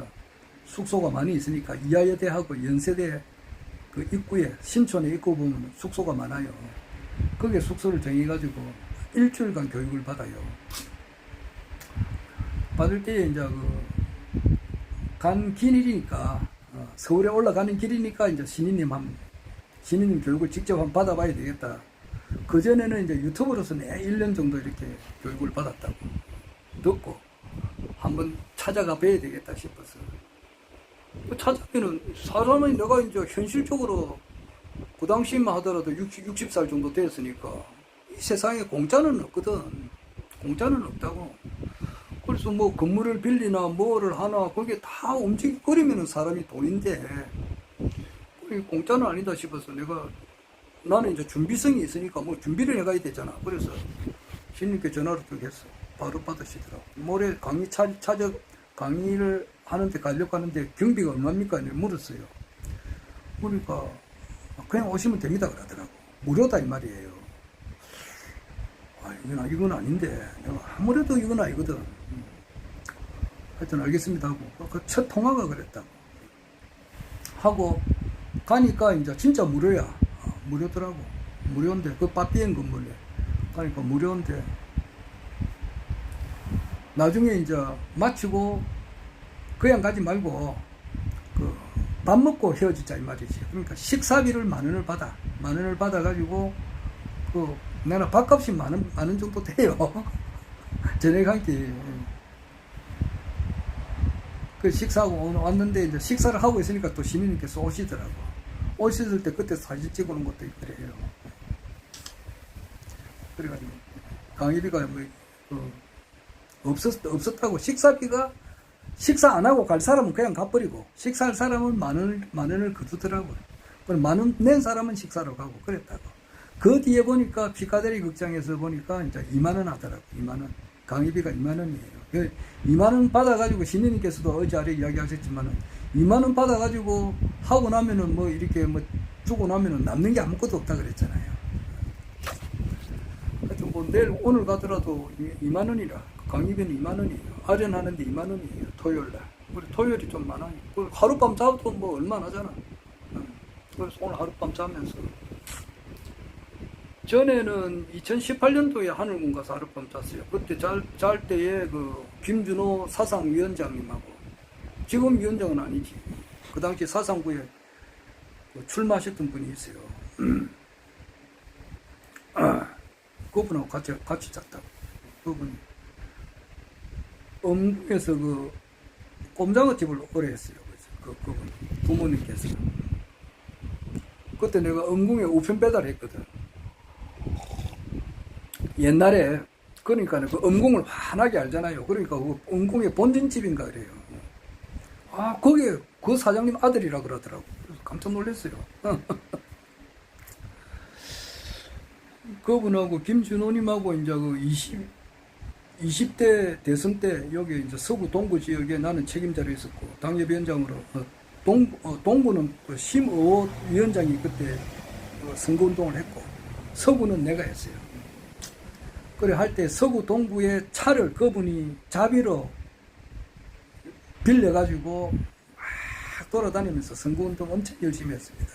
숙소가 많이 있으니까 이하여대하고 연세대 그 입구에, 신촌에 입구 보면 숙소가 많아요. 거기에 숙소를 정해가지고 일주일간 교육을 받아요. 받을 때에 이제 간 길이니까, 서울에 올라가는 길이니까 이제 신인님 교육을 직접 한번 받아봐야 되겠다. 그전에는 이제 유튜브로서 내 1년 정도 이렇게 교육을 받았다고 듣고 한번 찾아가 봐야 되겠다 싶어서. 찾아보면 사람이 내가 이제 현실적으로 그 당시만 하더라도 60살 정도 됐으니까 이 세상에 공짜는 없거든. 공짜는 없다고. 그래서 뭐 건물을 빌리나 뭐를 하나 거기에 다 움직이거리면 사람이 돈인데 그게 공짜는 아니다 싶어서 나는 이제 준비성이 있으니까 뭐 준비를 해가야 되잖아. 그래서 신님께 전화를 쭉 했어. 바로 받으시더라고. 모레 강의를 하는데 가려고 하는데 경비가 얼마입니까? 물었어요. 그러니까 그냥 오시면 됩니다 그러더라고. 무료다 이 말이에요. 이건 아닌데 내가 아무래도 이건 아니거든. 하여튼 알겠습니다 하고 그 첫 통화가 그랬다고 하고 가니까 이제 진짜 무료야. 무료더라고. 무료인데 그 빠삐엔 건물에 가니까 무료인데 나중에 이제 마치고 그냥 가지 말고 밥 먹고 헤어지자 이 말이지. 그러니까 식사비를 10,000원을 받아. 10,000원을 받아가지고 내가 밥값이 만 원 정도 돼요. 저녁 한 끼. 그 식사하고 왔는데 이제 식사를 하고 있으니까 또 시민님께서 오시더라고. 오셨을 때 그때 사진 찍어놓은 것도 있고 그래요. 그래가지고 강의비가 없었다고. 식사 안 하고 갈 사람은 그냥 가버리고 식사할 사람은 10,000원을 거두더라고요. 그럼 10,000원 낸 사람은 식사로 가고 그랬다고. 그 뒤에 보니까 피카데리 극장에서 보니까 이제 20,000원 하더라고. 20,000원. 강의비가 20,000원이에요. 20,000원 받아가지고 신님께서도 어제 아래 이야기하셨지만은 20,000원 받아가지고 하고 나면은 뭐 이렇게 뭐 주고 나면은 남는 게 아무것도 없다 그랬잖아요. 하여튼 뭐 오늘 가더라도 20,000원이라. 강의비는 20,000원이에요. 아련하는데 20,000원이에요. 토요일날. 우리 토요일이 좀 많아요. 하룻밤 자도 뭐 얼마 나잖아. 그래서 오늘 하룻밤 자면서. 전에는 2018년도에 하늘군 가서 하룻밤 잤어요. 그때 잘 때에 김준호 사상위원장님하고, 지금 위원장은 아니지. 그 당시 사상구에 출마하셨던 분이 있어요. 그분하고 같이 잤다고. 그분이. 엄궁에서 꼼장어 집을 오래 했어요. 그분, 부모님께서. 그때 내가 엄궁에 우편 배달했거든. 옛날에, 그러니까 그 엄궁을 환하게 알잖아요. 그러니까 그 엄궁의 본진집인가 그래요. 거기에 그 사장님 아들이라 그러더라고. 그래서 깜짝 놀랐어요. 그분하고 김준호님하고 이제 20대 대선 때 여기 이제 서구 동구 지역에 나는 책임자로 있었고, 당협위원장으로, 동구는 심의호 위원장이 그때 선거운동을 했고, 서구는 내가 했어요. 그래 할 때 서구 동구의 차를 그분이 자비로 빌려가지고 막 돌아다니면서 선거운동 엄청 열심히 했습니다.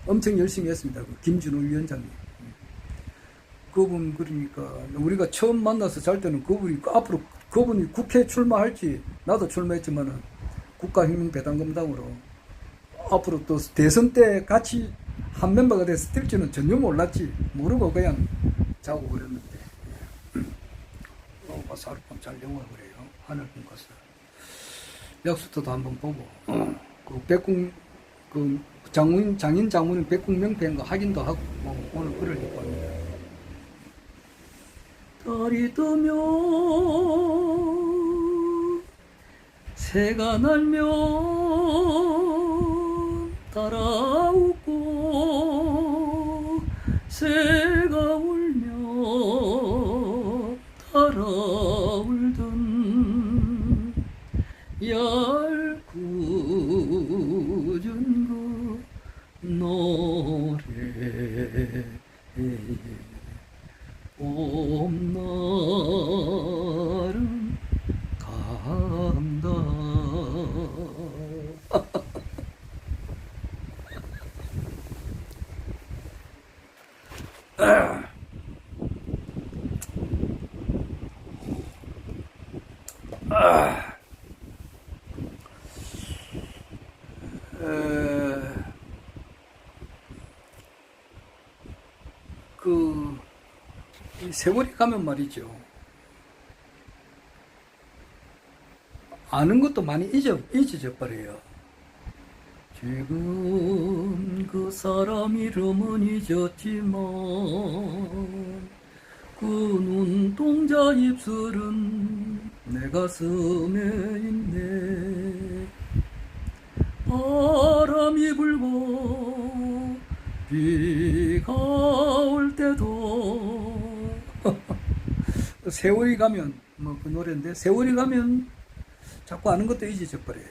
엄청 열심히 했습니다. 김준호 위원장님. 그분 그러니까 우리가 처음 만나서 잘 때는 앞으로 그분이 국회에 출마할지, 나도 출마했지만은 국가혁명배당금당으로 앞으로 또 대선 때 같이 한 멤버가 돼서 뛸 줄은 전혀 몰랐지. 모르고 그냥 자고 그랬는데. 가서 하룻밤 자려고 그래요. 하늘궁 가서. 약수터도 한번 보고. 그 백궁, 그 장인 장모님 백궁 명패인 거 확인도 하고, 오늘 글을 읽고 합니다. 달이 뜨면, 새가 날면, 따라오고, 새가 울면, 따라울던, 얄궂은 그 노래 봄날은 간다. 이 세월이 가면 말이죠. 아는 것도 많이 잊어져 버려요. 지금 그 사람 이름은 잊었지만 그 눈동자 입술은 내 가슴에 있네. 바람이 불고 비가 올 때도 세월이 가면 뭐 그 노래인데, 세월이 가면 자꾸 아는 것도 잊어져 버려요.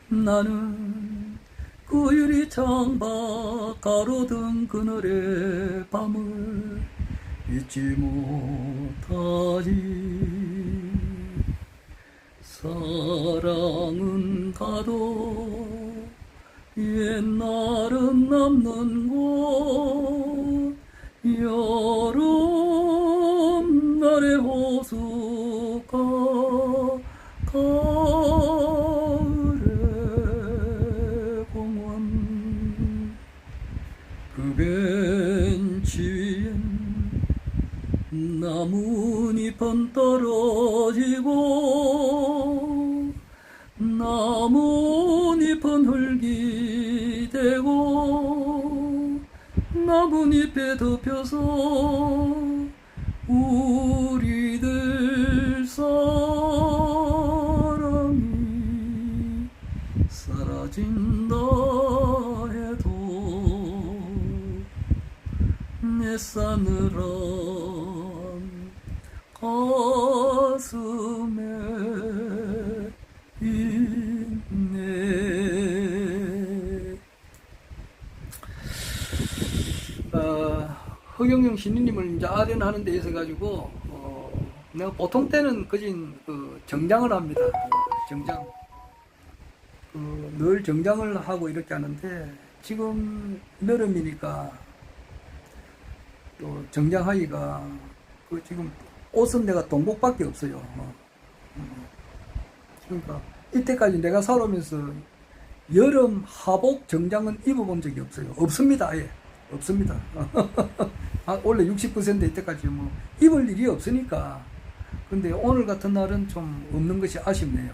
나는 그 유리창밖 가로등 그늘의 밤을 잊지 못하지. 사랑은 가도 옛날은 남는 곳, 여름날의 호수가 가을의 공원, 그 벤치 위엔 나뭇잎은 떨어지고 나뭇잎은 흙이 되고 나뭇잎에 덮여서 우리들 사랑이 사라진다 해도 내 싸늘한 가슴에 있네. 허경영 신인님을 이제 아련하는 데 있어 가지고 내가 보통 때는 그진 정장을 합니다. 정장. 늘 정장을 하고 이렇게 하는데 지금 여름이니까 또 정장하기가 지금 옷은 내가 동복밖에 없어요. 그러니까 이때까지 내가 살아오면서 여름 하복 정장은 입어본 적이 없어요. 없습니다. 아예 없습니다. 원래 60% 이때까지 뭐 입을 일이 없으니까. 근데 오늘 같은 날은 좀 없는 것이 아쉽네요.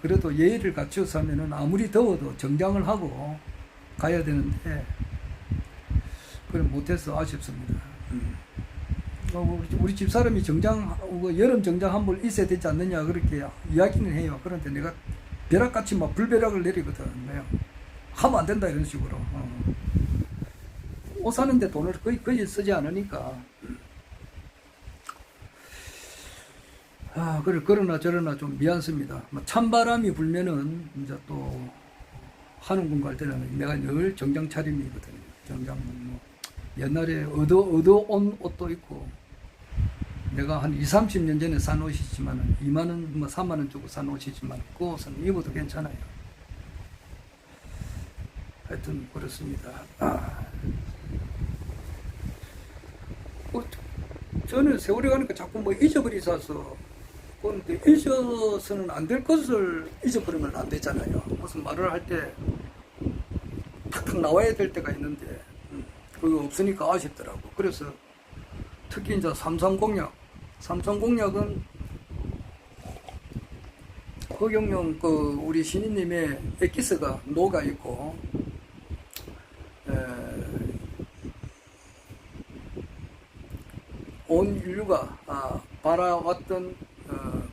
그래도 예의를 갖춰서 하면은 아무리 더워도 정장을 하고 가야 되는데 그걸 못해서 아쉽습니다. 우리 집사람이 여름 정장 한 벌 있어야 되지 않느냐 그렇게 이야기는 해요. 그런데 내가 벼락같이 막 불벼락을 내리거든. 하면 안 된다 이런 식으로. 옷 사는데 돈을 거의 쓰지 않으니까. 그러나 저러나 좀 미안습니다. 찬바람이 불면은 이제 또 한웅궁 갈 때는 내가 늘 정장 차림이거든요. 정장 옛날에 얻어온 옷도 있고, 내가 한 20-30년 전에 산 옷이지만 2만원, 3만원 주고 산 옷이지만 그 옷은 입어도 괜찮아요. 하여튼 그렇습니다. 저는 세월이 가니까 자꾸 잊어버리셔서 그런데 잊어서는 안 될 것을 잊어버리면 안 되잖아요. 무슨 말을 할 때 탁탁 나와야 될 때가 있는데 그거 없으니까 아쉽더라고. 그래서 특히 이제 삼성공약은 허경영 우리 신인님의 엑기스가 녹아 있고 온 인류가 바라왔던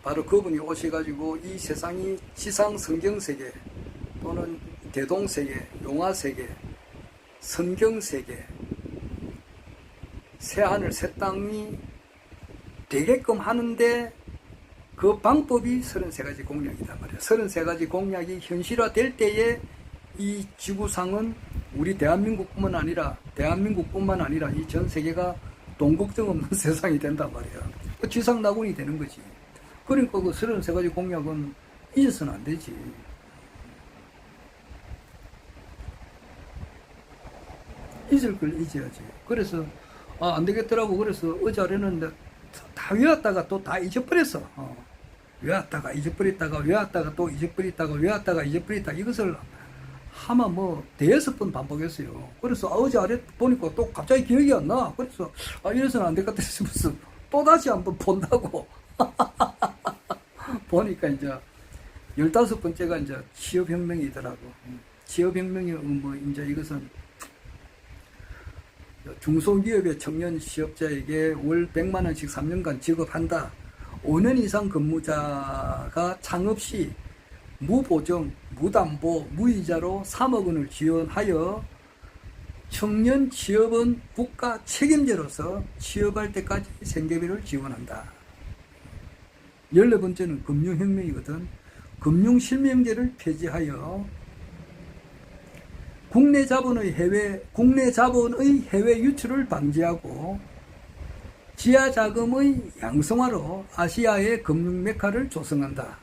바로 그분이 오셔가지고 이 세상이 지상 성경세계 또는 대동세계, 용화세계, 성경세계, 새하늘 새땅이 되게끔 하는데 그 방법이 33가지 공약이단 말이에요. 33가지 공약이 현실화될 때에 이 지구상은 우리 대한민국뿐만 아니라 이 전 세계가 돈 걱정 없는 세상이 된단 말이에요. 그 지상낙원이 되는 거지. 그러니까 그 33가지 공약은 잊어서는 안 되지. 잊을 걸 잊어야지. 그래서 안 되겠더라고. 그래서 어제는 다 외웠다가 또 다 잊어버렸어. 외웠다가 잊어버렸다가 외웠다가 또 잊어버렸다가 외웠다가 잊어버렸다. 이것을 아마 대여섯 번 반복했어요. 그래서 어제 아래 보니까 또 갑자기 기억이 안 나. 그래서 이래서는 안 될 것 같아 싶어서 또 다시 한번 본다고. 보니까 이제 15번째가 이제 취업혁명이더라고. 취업혁명이 이제 이것은 중소기업의 청년 취업자에게 월 100만원씩 3년간 지급한다. 5년 이상 근무자가 창업 시 무보정, 무담보, 무이자로 3억 원을 지원하여 청년 취업은 국가 책임제로서 취업할 때까지 생계비를 지원한다. 14번째는 금융혁명이거든. 금융실명제를 폐지하여 국내 자본의 해외 유출을 방지하고 지하 자금의 양성화로 아시아의 금융 메카를 조성한다.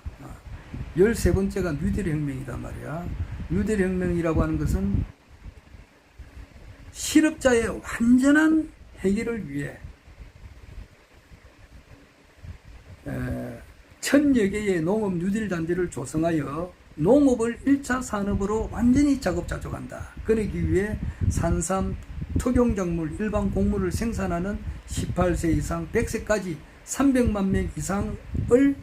13번째가 뉴딜 혁명이단 말이야. 뉴딜 혁명이라고 하는 것은 실업자의 완전한 해결을 위해 1000여 개의 농업 뉴딜 단지를 조성하여 농업을 1차 산업으로 완전히 자급자족한다. 그러기 위해 산삼, 토종작물, 일반 곡물을 생산하는 18세 이상 100세까지 300만 명 이상을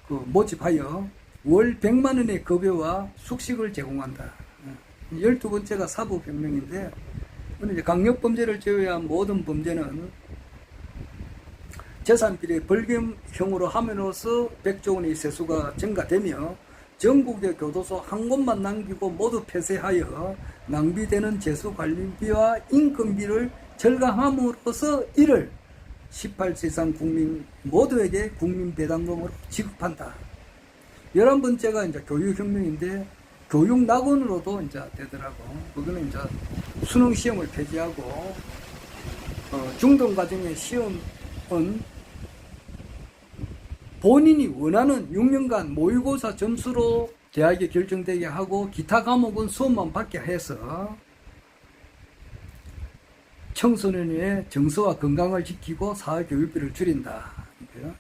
모집하여 월 100만 원의 급여와 숙식을 제공한다. 12번째가 사법혁명인데, 이제 강력범죄를 제외한 모든 범죄는 재산비리 벌금형으로 함으로써 100조 원의 세수가 증가되며 전국의 교도소 한 곳만 남기고 모두 폐쇄하여 낭비되는 재수관리비와 인건비를 절감함으로써 이를 18세 이상 국민 모두에게 국민배당금으로 지급한다. 11번째가 이제 교육혁명인데, 교육낙원으로도 이제 되더라고. 그거는 이제 수능시험을 폐지하고, 중등과정의 시험은 본인이 원하는 6년간 모의고사 점수로 대학에 결정되게 하고 기타 과목은 수업만 받게 해서 청소년의 정서와 건강을 지키고 사회교육비를 줄인다.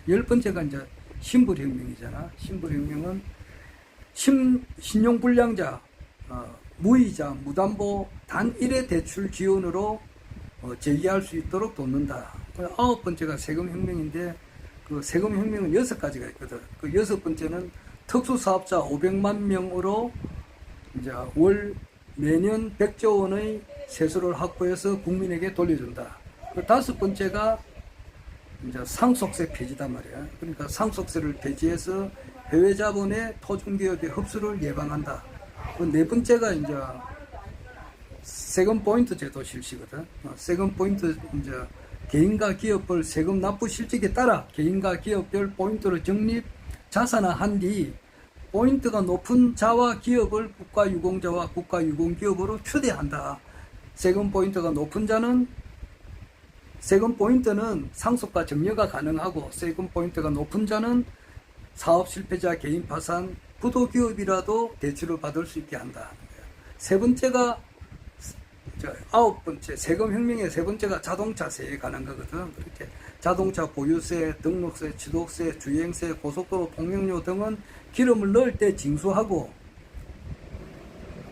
10번째가 이제 신불혁명이잖아. 신불혁명은 신용불량자, 무이자, 무담보 단 1회 대출 지원으로 제기할 수 있도록 돕는다. 9번째가 세금혁명인데, 그 세금혁명은 6가지가 있거든. 그 6번째는 특수사업자 500만 명으로 이제 월 매년 100조 원의 세수를 확보해서 국민에게 돌려준다. 그 5번째가 이제 상속세 폐지단 말이야. 그러니까 상속세를 폐지해서 해외 자본의 토종기업의 흡수를 예방한다. 그 4번째가 이제 세금 포인트 제도 실시거든. 세금 포인트 이제 개인과 기업별 세금 납부 실적에 따라 개인과 기업별 포인트를 적립 자산화한 뒤 포인트가 높은 자와 기업을 국가유공자와 국가유공기업으로 추대한다. 세금 포인트가 높은 자는 세금 포인트는 상속과 정려가 가능하고, 세금 포인트가 높은 자는 사업 실패자, 개인 파산, 부도기업이라도 대출을 받을 수 있게 한다. 3번째가 아홉 번째 세금혁명의 세 번째가 자동차세에 관한 거거든. 그렇게 자동차 보유세, 등록세, 취득세, 주행세, 고속도로 통행료 등은 기름을 넣을 때 징수하고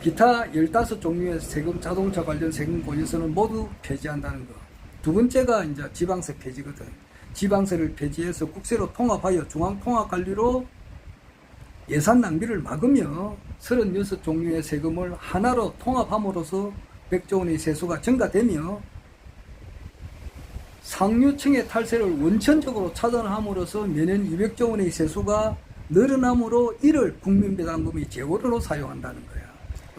기타 15종류의 세금, 자동차 관련 세금 고지서는 모두 폐지한다는 거. 두 번째가 이제 지방세 폐지거든. 지방세를 폐지해서 국세로 통합하여 중앙통합관리로 예산 낭비를 막으며 36종류의 세금을 하나로 통합함으로써 100조 원의 세수가 증가되며 상류층의 탈세를 원천적으로 차단함으로써 매년 200조 원의 세수가 늘어남으로 이를 국민배당금의 재고로 사용한다는 거야.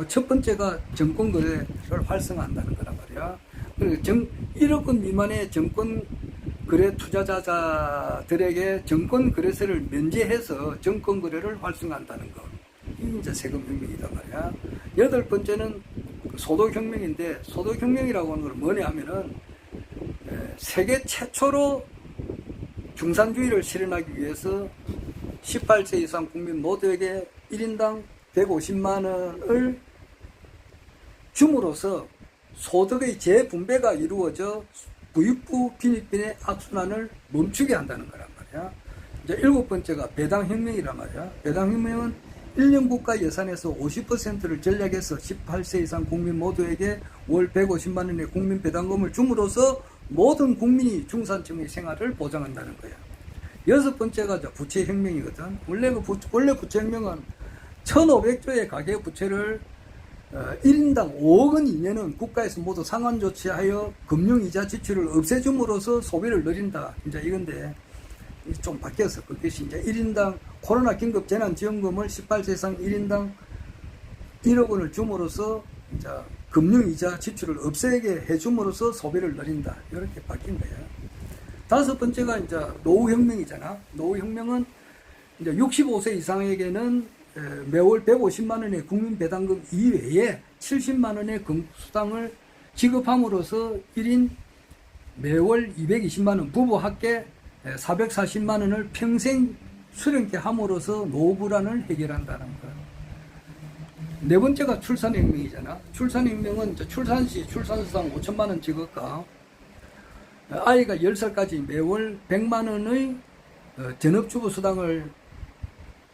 첫 번째가 정권거래를 활성화한다는 거란 말이야. 그리고 1억 원 미만의 정권거래 투자자들에게 정권거래세를 면제해서 정권거래를 활성화한다는 거. 이게 이제 세금혁명이란 말이야. 여덟 번째는 소득혁명인데, 소득혁명이라고 하는 건 뭐냐 하면은 세계 최초로 중산주의를 실현하기 위해서 18세 이상 국민 모두에게 1인당 150만 원을 줌으로써 소득의 재분배가 이루어져 부익부 빈익빈의 악순환을 멈추게 한다는 거란 말이야. 이제 일곱 번째가 배당혁명이란 말이야. 배당혁명은 1년 국가 예산에서 50%를 전략해서 18세 이상 국민 모두에게 월 150만 원의 국민 배당금을 줌으로써 모든 국민이 중산층의 생활을 보장한다는 거야. 여섯 번째가 부채혁명이거든. 원래 부채혁명은 1500조의 가계 부채를 1인당 5억 원 이내는 국가에서 모두 상환 조치하여 금융이자 지출을 없애줌으로써 소비를 늘린다. 이제 이건데 좀 바뀌어서 그것이 이제 1인당 코로나 긴급 재난지원금을 18세 이상 1인당 1억 원을 줌으로써 이제 금융이자 지출을 없애게 해줌으로써 소비를 늘린다. 이렇게 바뀐 거예요. 다섯 번째가 이제 노후혁명이잖아. 노후혁명은 이제 65세 이상에게는 매월 150만 원의 국민배당금 이외에 70만 원의 금수당을 지급함으로써 1인 매월 220만 원, 부부 합계 440만 원을 평생 수령케 함으로써 노후 불안을 해결한다는 거예요. 네 번째가 출산혁명이잖아. 출산혁명은 출산 시 출산수당 5천만 원 지급과 아이가 10살까지 매월 100만 원의 전업주부 수당을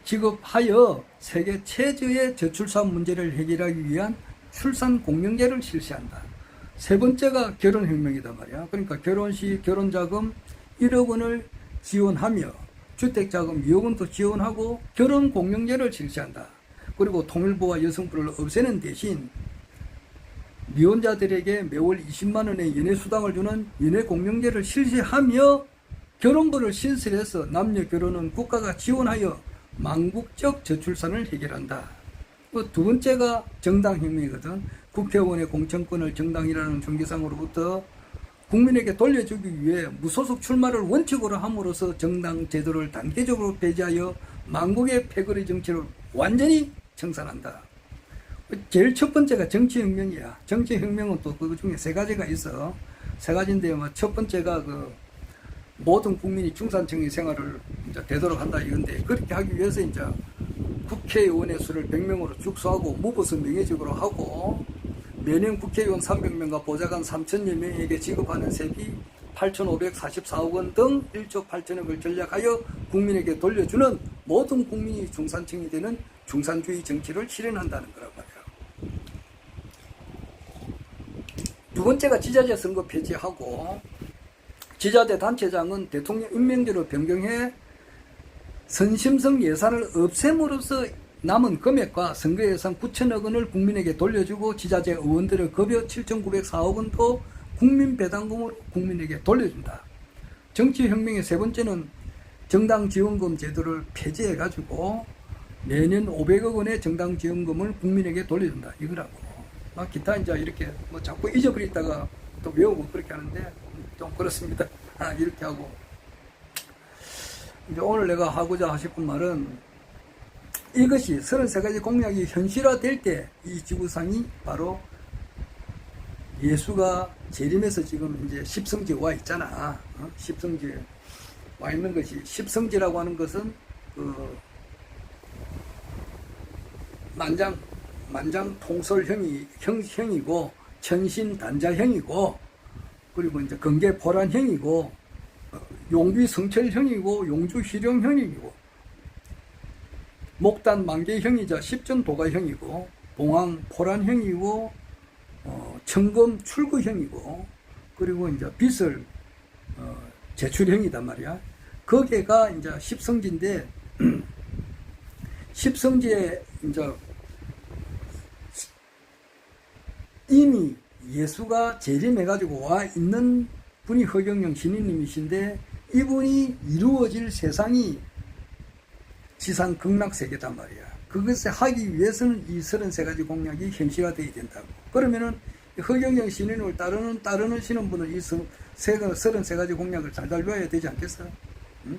지급하여 세계 최저의 저출산 문제를 해결하기 위한 출산 공영제를 실시한다. 세 번째가 결혼혁명이다 말이야. 그러니까 결혼시 결혼자금 1억 원을 지원하며 주택자금 2억 원도 지원하고 결혼공영제를 실시한다. 그리고 통일부와 여성부를 없애는 대신 미혼자들에게 매월 20만 원의 연애수당을 주는 연애공영제를 실시하며 결혼부를 신설해서 남녀 결혼은 국가가 지원하여 망국적 저출산을 해결한다. 두 번째가 정당혁명이거든. 국회의원의 공천권을 정당이라는 종교상으로부터 국민에게 돌려주기 위해 무소속 출마를 원칙으로 함으로써 정당 제도를 단계적으로 폐지하여 망국의 패거리 정치를 완전히 청산한다. 제일 첫 번째가 정치혁명이야. 정치혁명은 또 그 중에 세 가지가 있어. 세 가지인데, 첫 번째가 모든 국민이 중산층의 생활을 이제 되도록 한다 이건데, 그렇게 하기 위해서 이제 국회의원의 수를 100명으로 축소하고 무보선 명예직으로 하고 매년 국회의원 300명과 보좌관 3천여 명에게 지급하는 세비 8,544억 원 등 1조 8천억을 전략하여 국민에게 돌려주는 모든 국민이 중산층이 되는 중산주의 정치를 실현한다는 거란 말이에요. 두 번째가 지자체 선거 폐지하고 지자체 단체장은 대통령 임명제로 변경해 선심성 예산을 없앰으로써 남은 금액과 선거 예산 9천억 원을 국민에게 돌려주고 지자체 의원들의 급여 7,904억 원도 국민 배당금으로 국민에게 돌려준다. 정치혁명의 세 번째는 정당지원금 제도를 폐지해가지고 매년 500억 원의 정당지원금을 국민에게 돌려준다. 이거라고. 기타 이제 이렇게 자꾸 잊어버리다가 또 외우고 그렇게 하는데 좀 그렇습니다. 이렇게 하고. 이제 오늘 내가 하고자 싶은 말은 이것이 33가지 공약이 현실화될 때 이 지구상이 바로 예수가 재림해서 지금 이제 십성지에 와 있잖아. 십성지에 와 있는 것이, 십성지라고 하는 것은 만장 통솔형이고 천신단자형이고, 그리고 이제 건계포란형이고, 용비성철형이고, 용주희룡형이고, 목단만개형이자 십전도가형이고, 봉황포란형이고, 청금출구형이고, 그리고 이제 빛을 제출형이단 말이야. 거기가 이제 십성지인데, 십성지에 이제 이미 예수가 재림해가지고 와 있는 분이 허경영 신인님이신데, 이분이 이루어질 세상이 지상 극락세계단 말이야. 그것을 하기 위해서는 이 33가지 공약이 현실화되어야 된다고. 그러면은 허경영 신인을 따르시는 분은 이 33가지 공약을 잘 달려야 되지 않겠어? 응?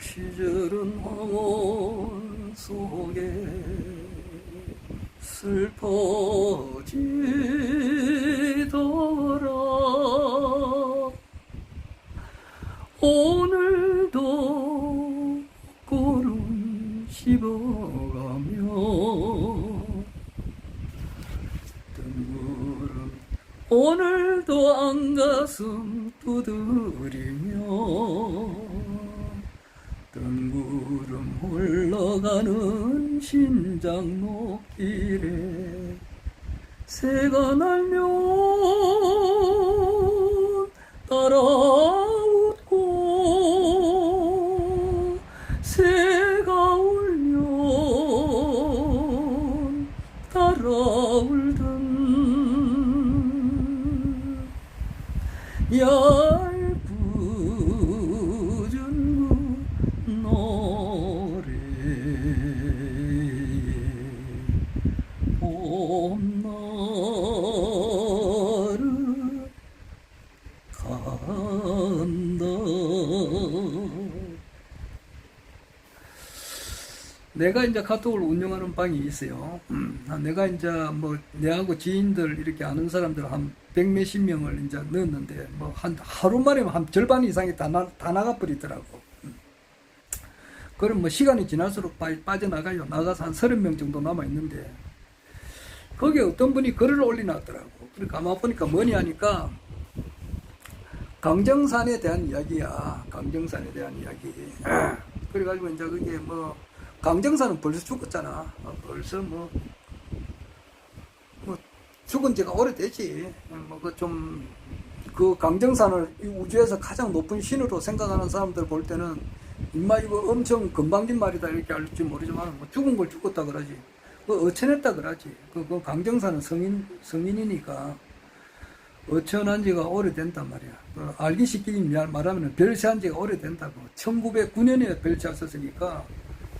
시절은 황혼 속에 슬퍼지더라. 오늘도 구름 씹어가며 뜬구름 오늘도 안가슴 두드리며 뜬구름 흘러가는 신장로길에 새가 날면 따라 웃고 새가 울면 따라 울던 내가 이제 카톡을 운영하는 방이 있어요. 내가 이제 뭐 내하고 지인들 이렇게 아는 사람들 한 100몇십 명을 이제 넣었는데 뭐 한 하루 만에 한 절반 이상이 다 나가 버리더라고. 그럼 뭐 시간이 지날수록 빠져나가요. 나가서 한 30명 정도 남아 있는데 거기에 어떤 분이 글을 올려놨더라고. 그러니까 아마 보니까 뭐니 하니까 강정산에 대한 이야기야. 강정산에 대한 이야기. 그래가지고 이제 그게 뭐 강정산은 벌써 죽었잖아. 벌써 뭐 죽은 지가 오래되지. 그 강정산을 우주에서 가장 높은 신으로 생각하는 사람들 볼 때는 임마 이거 엄청 건방진 말이다 이렇게 할지 모르지만 뭐 죽은 걸 죽었다 그러지. 어천했다 그러지. 그 강정산은 성인이니까 어천한 지가 오래된단 말이야. 알기 쉽게 말하면 별세한 지가 오래된다고. 1909년에 별세했으니까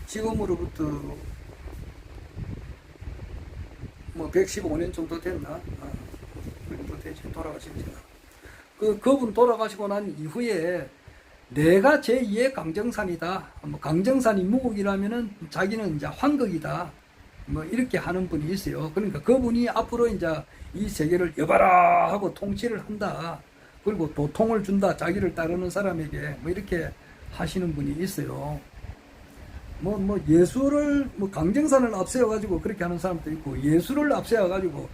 지금으로부터 뭐 115년 정도 됐나? 그 정도 되지. 돌아가신 지가. 그분 돌아가시고 난 이후에 내가 제2의 강정산이다. 뭐 강정산이 무국이라면은 자기는 이제 환극이다. 뭐 이렇게 하는 분이 있어요. 그러니까 그분이 앞으로 이제 이 세계를 여봐라 하고 통치를 한다. 그리고 도통을 준다. 자기를 따르는 사람에게 뭐 이렇게 하시는 분이 있어요. 예수를, 강정산을 앞세워가지고 그렇게 하는 사람도 있고, 예수를 앞세워가지고,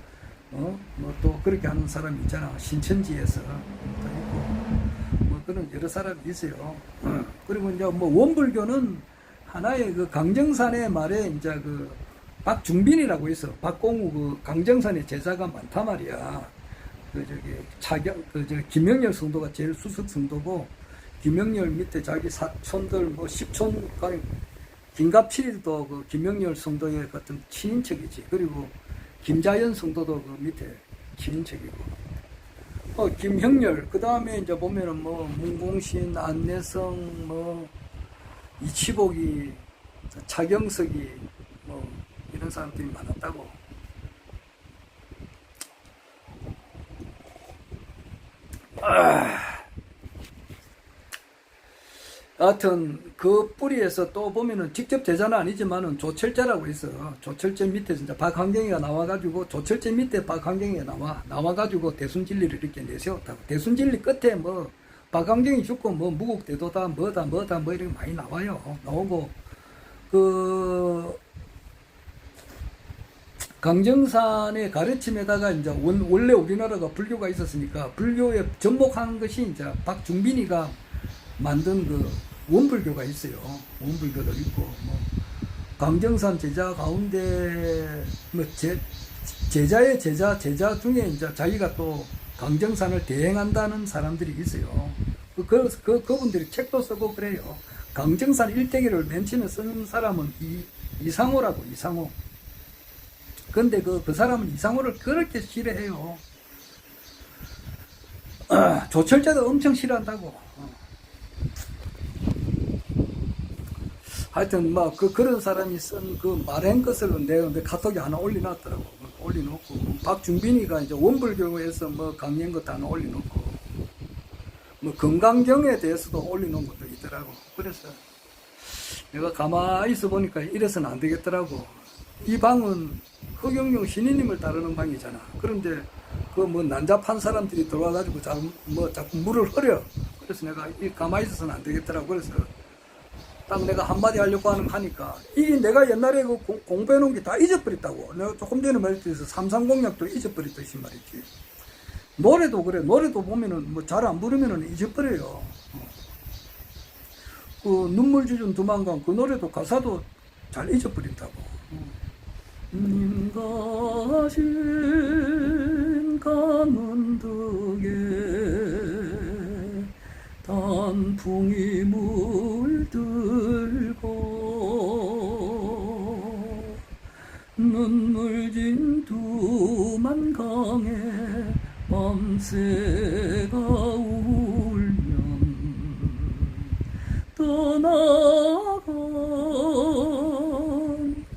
또 그렇게 하는 사람이 있잖아. 신천지에서. 또 있고, 그런 여러 사람이 있어요. 그리고 이제 원불교는 하나의 그 강정산의 말에 이제 박중빈이라고 있어. 박공우 강정산의 제자가 많단 말이야. 김영렬 성도가 제일 수석 성도고, 김영렬 밑에 자기 사촌들 10촌, 김갑칠일도 김영렬 성도의 같은 친인척이지. 그리고 김자연 성도도 밑에 친인척이고. 김형렬, 그 다음에 이제 보면은 문공신, 안내성, 이치복이, 차경석이, 이런 사람들이 많았다고. 하여튼 그 뿌리에서 또 보면은 직접 제자는 아니지만은 조철제라고 있어. 조철제 밑에 진짜 박환경이가 나와가지고 조철제 밑에 박환경이가 나와가지고 대순진리를 이렇게 내세웠다고. 대순진리 끝에 뭐 박환경이 죽고 뭐 무국대도다 뭐다 뭐 이렇게 많이 나와요. 나오고 그 강정산의 가르침에다가 이제 원래 우리나라가 불교가 있었으니까 불교에 접목한 것이 이제 박중빈이가 만든 그 원불교가 있어요. 원불교도 있고 뭐 강정산 제자 가운데 뭐 제자의 제자 중에 이제 자기가 또 강정산을 대행한다는 사람들이 있어요. 그분들이 책도 쓰고 그래요. 강정산 일대기를 맨 처음에 쓴 사람은 이상호라고, 이상호. 근데 그 사람은 이상호를 그렇게 싫어해요. 조철자도 엄청 싫어한다고. 하여튼 그런 사람이 쓴 그 말한 것을 내가 카톡에 하나 올려놨더라고. 올려놓고 박중빈이가 이제 원불교에서 뭐 강연 것도 하나 올려놓고 뭐 건강경에 대해서도 올려놓은 것도 있더라고. 그래서 내가 가만히 있어 보니까 이래서는 안 되겠더라고. 이 방은 허경영 신인님을 따르는 방이잖아. 그런데 그 뭐 난잡한 사람들이 들어와가지고 자꾸 물을 흐려. 그래서 내가 가만히 있어서는 안 되겠더라고. 그래서 딱 내가 한마디 하려고 하니까 이게 내가 옛날에 그 공부해 놓은 게 다 잊어버렸다고. 내가 조금 전에 말했듯이 삼상공약도 잊어버렸듯이 말했지. 노래도 그래. 노래도 보면은 뭐 잘 안 부르면은 잊어버려요. 그 눈물 짖은 두만강 그 노래도 가사도 잘 잊어버린다고. 님 가신 강원도에 단풍이 물들고 눈물진 두만강에 밤새가 울면 떠나간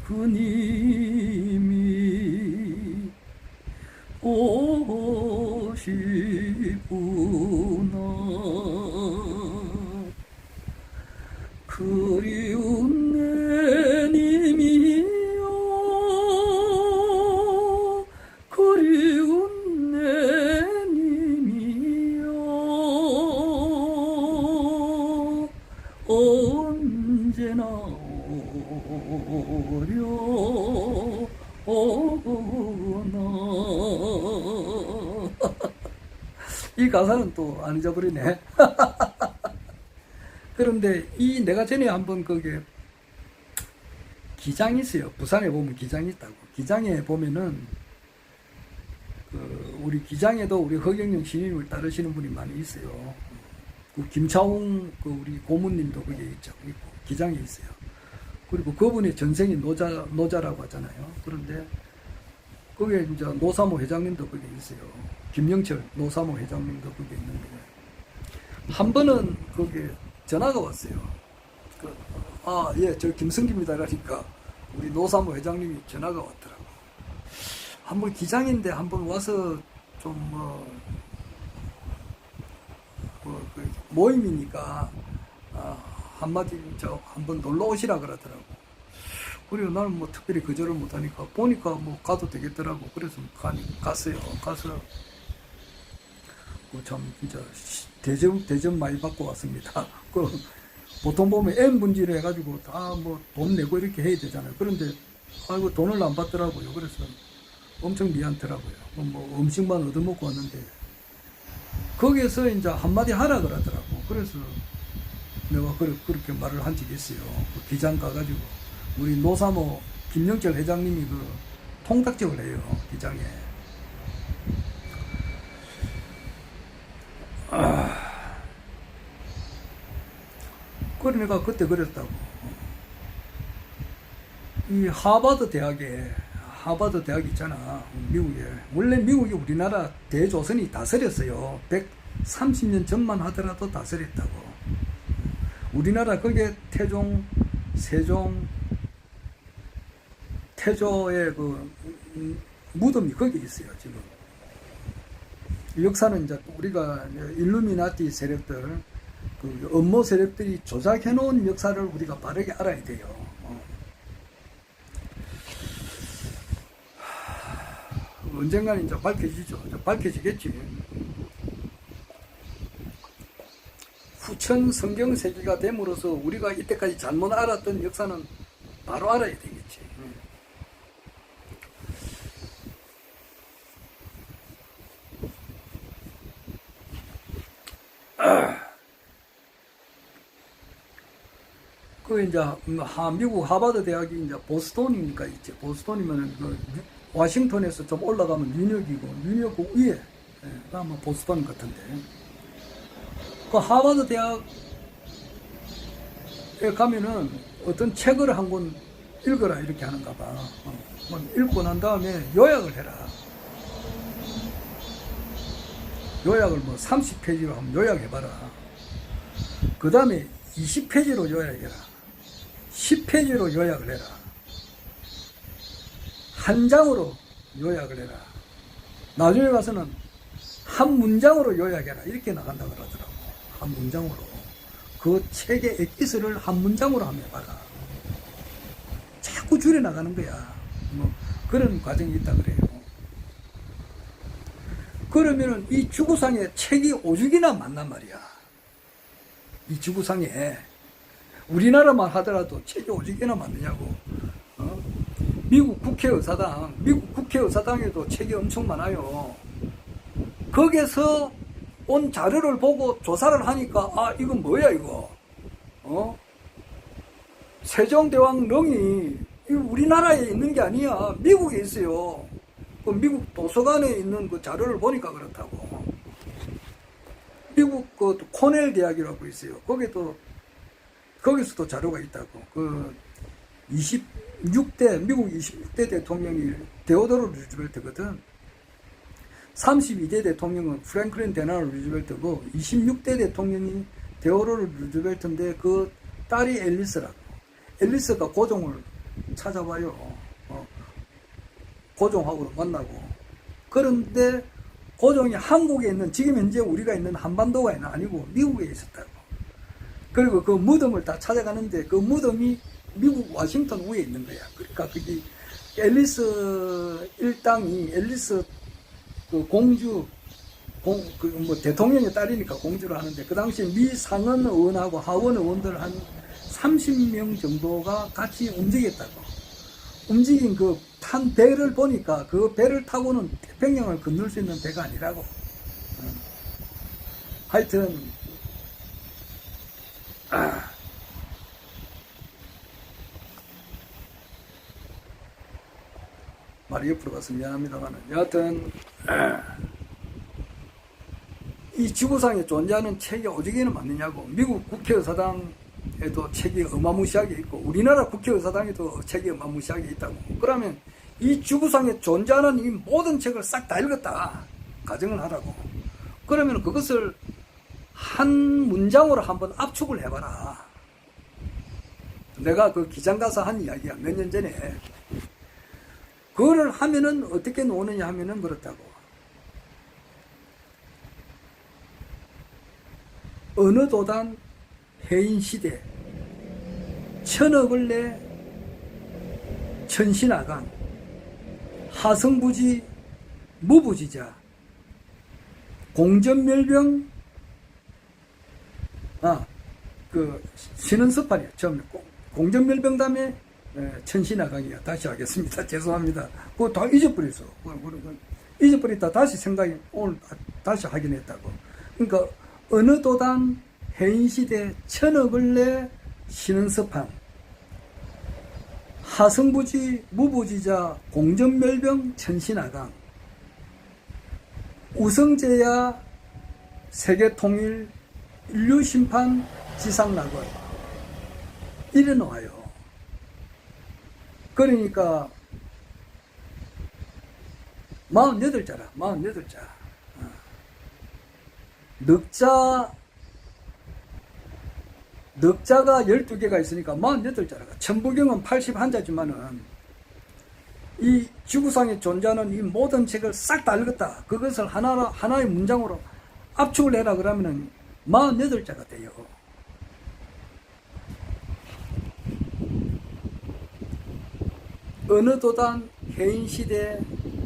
그님이 보고 싶구나. 그리운 내 님이여, 그리운 내 님이여, 언제나 오려오나. 이 가사는 또 안 잊어버리네. 그런데 내가 전에 한번 그게 기장이 있어요. 부산에 보면 기장이 있다고. 기장에 보면은 우리 기장에도 우리 허경영 신임을 따르시는 분이 많이 있어요. 그 김차웅 우리 고문님도 거기에 있고 기장에 있어요. 그리고 그분의 전생이 노자라고 하잖아요. 그런데 거기에 이제 노사모 회장님도 거기에 있어요. 김영철 노사모 회장님도 거기에 있는데 한 번은 거기에 전화가 왔어요. 예, 저 김승기입니다. 그러니까 우리 노사모 회장님이 전화가 왔더라고. 한번 기장인데 한번 와서 좀 모임이니까 한마디 한번 놀러 오시라 그러더라고. 그리고 나는 뭐 특별히 거절을 못하니까 보니까 뭐 가도 되겠더라고. 그래서 갔어요. 가서 참 진짜 대접 많이 받고 왔습니다. 보통 보면 N분지를 해가지고 다 뭐 돈 내고 이렇게 해야 되잖아요. 그런데 아이고 돈을 안 받더라고요. 그래서 엄청 미안더라고요. 뭐 음식만 얻어먹고 왔는데 거기에서 이제 한마디 하라 그러더라고. 그래서 내가 그렇게 말을 한 적이 있어요. 그 기장 가가지고 우리 노사모 김영철 회장님이 그 통닭집을 해요. 기장에. 그래 내가 그때 그랬다고. 이 하버드 대학 있잖아. 미국에. 원래 미국이 우리나라 대조선이 다스렸어요. 130년 전만 하더라도 다스렸다고. 우리나라 거기에 태종, 세종, 태조의 그 무덤이 거기 있어요, 지금. 역사는 이제 우리가 일루미나티 세력들, 그 음모 세력들이 조작해 놓은 역사를 우리가 바르게 알아야 돼요. 언젠가는 이제 밝혀지죠. 밝혀지겠지. 후천 성경 세계가 됨으로써 우리가 이때까지 잘못 알았던 역사는 바로 알아야 되겠지. 그 이제 미국 하버드 대학이 이제 보스턴이니까 있지. 보스턴이면은 그 워싱턴에서 좀 올라가면 뉴욕이고 뉴욕 그 위에 아마 보스턴 같은데. 그 하버드 대학에 가면은 어떤 책을 한 권 읽어라 이렇게 하는가 봐. 읽고 난 다음에 요약을 해라. 요약을 뭐 30페이지로 한번 요약해봐라. 그 다음에 20페이지로 요약해라. 10페이지로 요약을 해라. 한 장으로 요약을 해라. 나중에 가서는 한 문장으로 요약해라. 이렇게 나간다 그러더라고. 한 문장으로. 그 책의 엑기스를 한 문장으로 한번 해봐라. 자꾸 줄여나가는 거야. 뭐 그런 과정이 있다 그래요. 그러면은 이 지구상에 책이 오죽이나 많단 말이야. 이 지구상에 우리나라만 하더라도 책이 오죽이나 많느냐고. 미국 국회의사당에도 책이 엄청 많아요. 거기서 온 자료를 보고 조사를 하니까 아 이건 뭐야 이거. 세종대왕 릉이 우리나라에 있는 게 아니야. 미국에 있어요. 그 미국 도서관에 있는 그 자료를 보니까 그렇다고. 미국 그 코넬 대학이라고 있어요. 거기서도 자료가 있다고. 그 26대 미국 26대 대통령이 데오도르 루즈벨트거든. 32대 대통령은 프랭클린 데나로 루즈벨트고 26대 대통령이 데오도르 루즈벨트인데 그 딸이 앨리스라고. 앨리스가 고종을 찾아와요. 고종하고 만나고. 그런데 고종이 한국에 있는 지금 현재 우리가 있는 한반도가 아니고 미국에 있었다고. 그리고 그 무덤을 다 찾아가는데 그 무덤이 미국 워싱턴 위에 있는 거야. 그러니까 그게 앨리스 일당이 앨리스 그 공주 뭐 대통령의 딸이니까 공주를 하는데 그 당시에 미 상원 의원하고 하원 의원들 한 30명 정도가 같이 움직였다고. 움직인 그 탄 배를 보니까 그 배를 타고는 태평양을 건널 수 있는 배가 아니라고. 하여튼 말이 옆으로 가서 미안합니다만 여하튼 이 지구상에 존재하는 책이 오직에는 맞느냐고. 미국 국회의사당에도 책이 어마무시하게 있고 우리나라 국회의사당에도 책이 어마무시하게 있다고. 그러면 이 지구상에 존재하는 이 모든 책을 싹 다 읽었다 가정을 하라고. 그러면 그것을 한 문장으로 한번 압축을 해봐라. 내가 그 기장 가서 한 이야기야. 몇 년 전에. 그거를 하면은 어떻게 노느냐 하면은 그렇다고. 어느 도단 해인시대 천어근래 천신아간 하성부지 무부지자 공전멸병 그 신은섭판이야. 처음에 공전멸병 다음에 천신아강이야. 다시 하겠습니다. 죄송합니다. 그거 다 잊어버렸어. 잊어버렸다 다시 생각이 오늘 다시 하긴 했다고. 그러니까 어느 도단 해인시대 천어근래 신은섭판 하성부지 무부지자 공전멸병 천신아강 우성제야 세계통일 인류심판 지상낙원 이래 놓아요. 그러니까 48자라 48자. 넉자가 12개가 있으니까 48자라가. 천부경은 81자지만은 이 지구상에 존재하는 이 모든 책을 싹 다 읽었다. 그것을 하나의 문장으로 압축을 해라 그러면은 48자가 돼요. 어느 도단 해인시대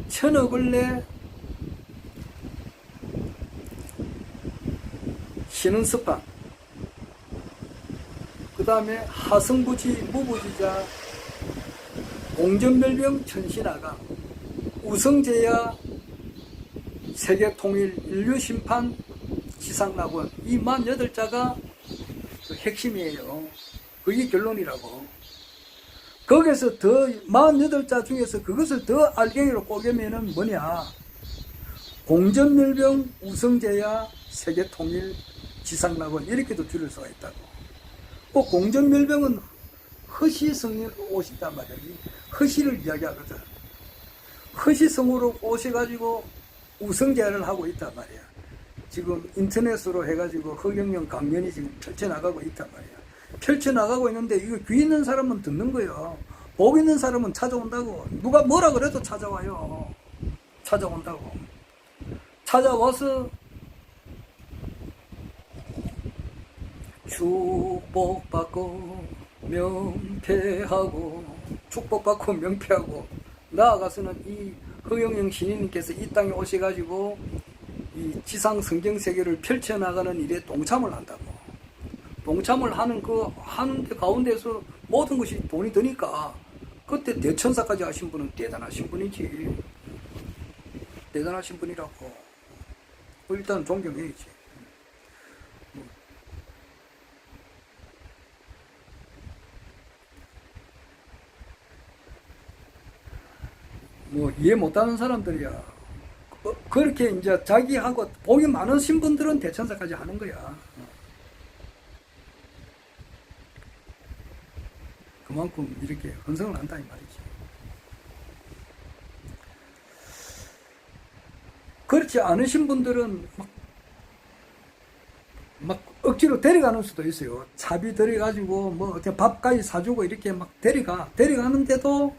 천억을내 신은섭판, 그 다음에 하성부지 무부지자 공전멸병 천신아가 우성제야 세계통일 인류심판 지상낙원, 이 48자가 그 핵심이에요. 그게 결론이라고. 거기서 더 48자 중에서 그것을 더 알갱이로 꼬개면은 뭐냐, 공전멸병 우성제야 세계통일 지상낙원, 이렇게도 줄일 수가 있다고. 꼭 공전멸병은 허시성으로 오신단 말이야. 허시를 이야기하거든. 허시성으로 오셔가지고 우성제야를 하고 있단 말이야. 지금 인터넷으로 해가지고 허경영 강연이 지금 펼쳐나가고 있단 말이야. 펼쳐나가고 있는데 이거 귀 있는 사람은 듣는 거예요. 복 있는 사람은 찾아온다고. 누가 뭐라 그래도 찾아와요. 찾아온다고. 찾아와서 축복받고 명패하고, 축복받고 명패하고, 나아가서는 이 허경영 신인님께서 이 땅에 오셔가지고 이 지상 성경 세계를 펼쳐나가는 일에 동참을 한다고. 동참을 하는 하는데 가운데서 모든 것이 돈이 드니까 그때 대천사까지 하신 분은 대단하신 분이지. 대단하신 분이라고. 일단 존경해야지. 뭐 이해 못하는 사람들이야. 그렇게 이제 자기하고 복이 많으신 분들은 대천사까지 하는 거야. 그만큼 이렇게 헌성을 한다 이 말이지. 그렇지 않으신 분들은 막 억지로 데려가는 수도 있어요. 차비 들여가지고 뭐 어떻게 밥까지 사주고 이렇게 막 데려가는데도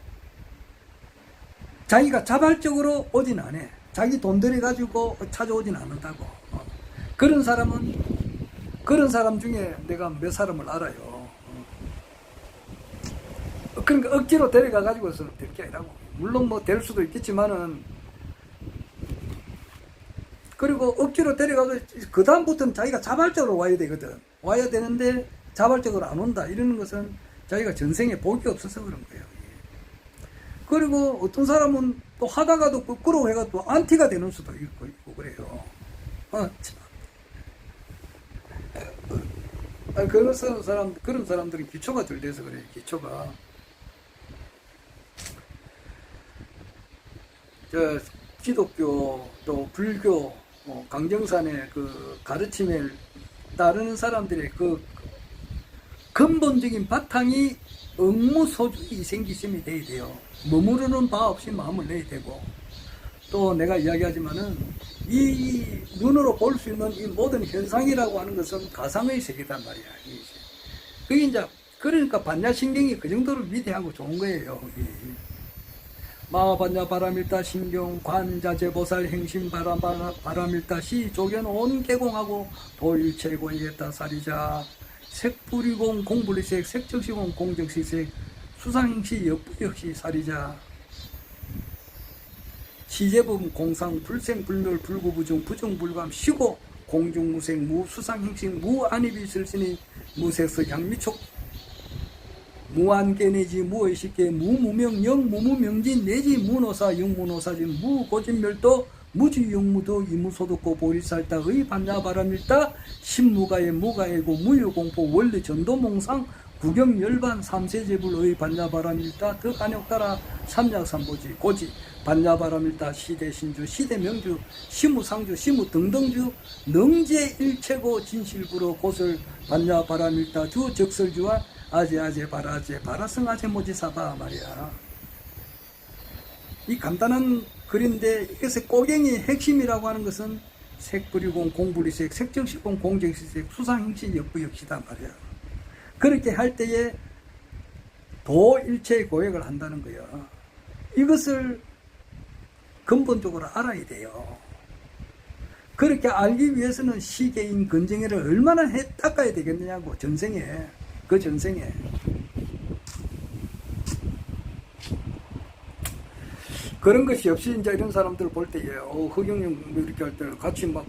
자기가 자발적으로 오진 않아. 자기 돈 들여가지고 찾아오진 않는다고. 그런 사람 중에 내가 몇 사람을 알아요. 그러니까 억지로 데려가가지고서는 될 게 아니라고. 물론 뭐 될 수도 있겠지만은, 그리고 억지로 데려가서 그 다음부터는 자기가 자발적으로 와야 되거든. 와야 되는데 자발적으로 안 온다 이러는 것은 자기가 전생에 복이 없어서 그런 거예요. 그리고 어떤 사람은 또 하다가도 부끄러워해가 또 안티가 되는 수도 있고 그래요. 그런 사람들은 기초가 덜 돼서 그래요. 기초가. 기독교 또 불교 강정산의 그 가르침에 따르는 사람들의 그 근본적인 바탕이 응무소주의 생기심이 돼야 돼요. 머무르는 바 없이 마음을 내야 되고, 또 내가 이야기하지만은 이 눈으로 볼 수 있는 이 모든 현상이라고 하는 것은 가상의 세계단 말이야. 그게 이제 그러니까 반야신경이 그 정도로 위대하고 좋은 거예요. 마반야 바라밀다 신경 관자재보살 행심 바라밀다 시 조견 온 개공하고 도일체고이겠다 사리자 색불이공 공불이색 색적시공 공적시색 수상행시 역부역시 사리자 시제분 공상 불생불멸 불구부중 부정불감 시고 공중무색 무수상행식 무안입이슬시니 무색서 양미촉 무한계 내지 무의식계 무무명 영무무명진 내지 무노사 영무노사진 무고진멸도 무지영무도 이무소득고 보리살다 의반야바람일다 신무가의 무가의고 무유공포 원리 전도몽상 구경열반 삼세제불의 반야바람일다 덕안역따라 삼약삼보지 고지 반야바람일다 시대신주 시대명주 시무상주 시무등등주 능제일체고 진실부로 고설 반야바람일다 주적설주와 아제아제 바라제 바라성 아제모지사바 말이야. 이 간단한 글인데 이것의 꼬갱이의 핵심이라고 하는 것은 색불이공 공불이색 색정시공 공정시색 수상행시 역부역시다 말이야. 그렇게 할 때에 도일체의 고역을 한다는 거야. 이것을 근본적으로 알아야 돼요. 그렇게 알기 위해서는 시계인 건정해를 얼마나 닦아야 되겠느냐고, 전생에. 그 전생에. 그런 것이 없이 이제 이런 사람들을 볼 때에, 허경영 이렇게 할 때는 같이 막,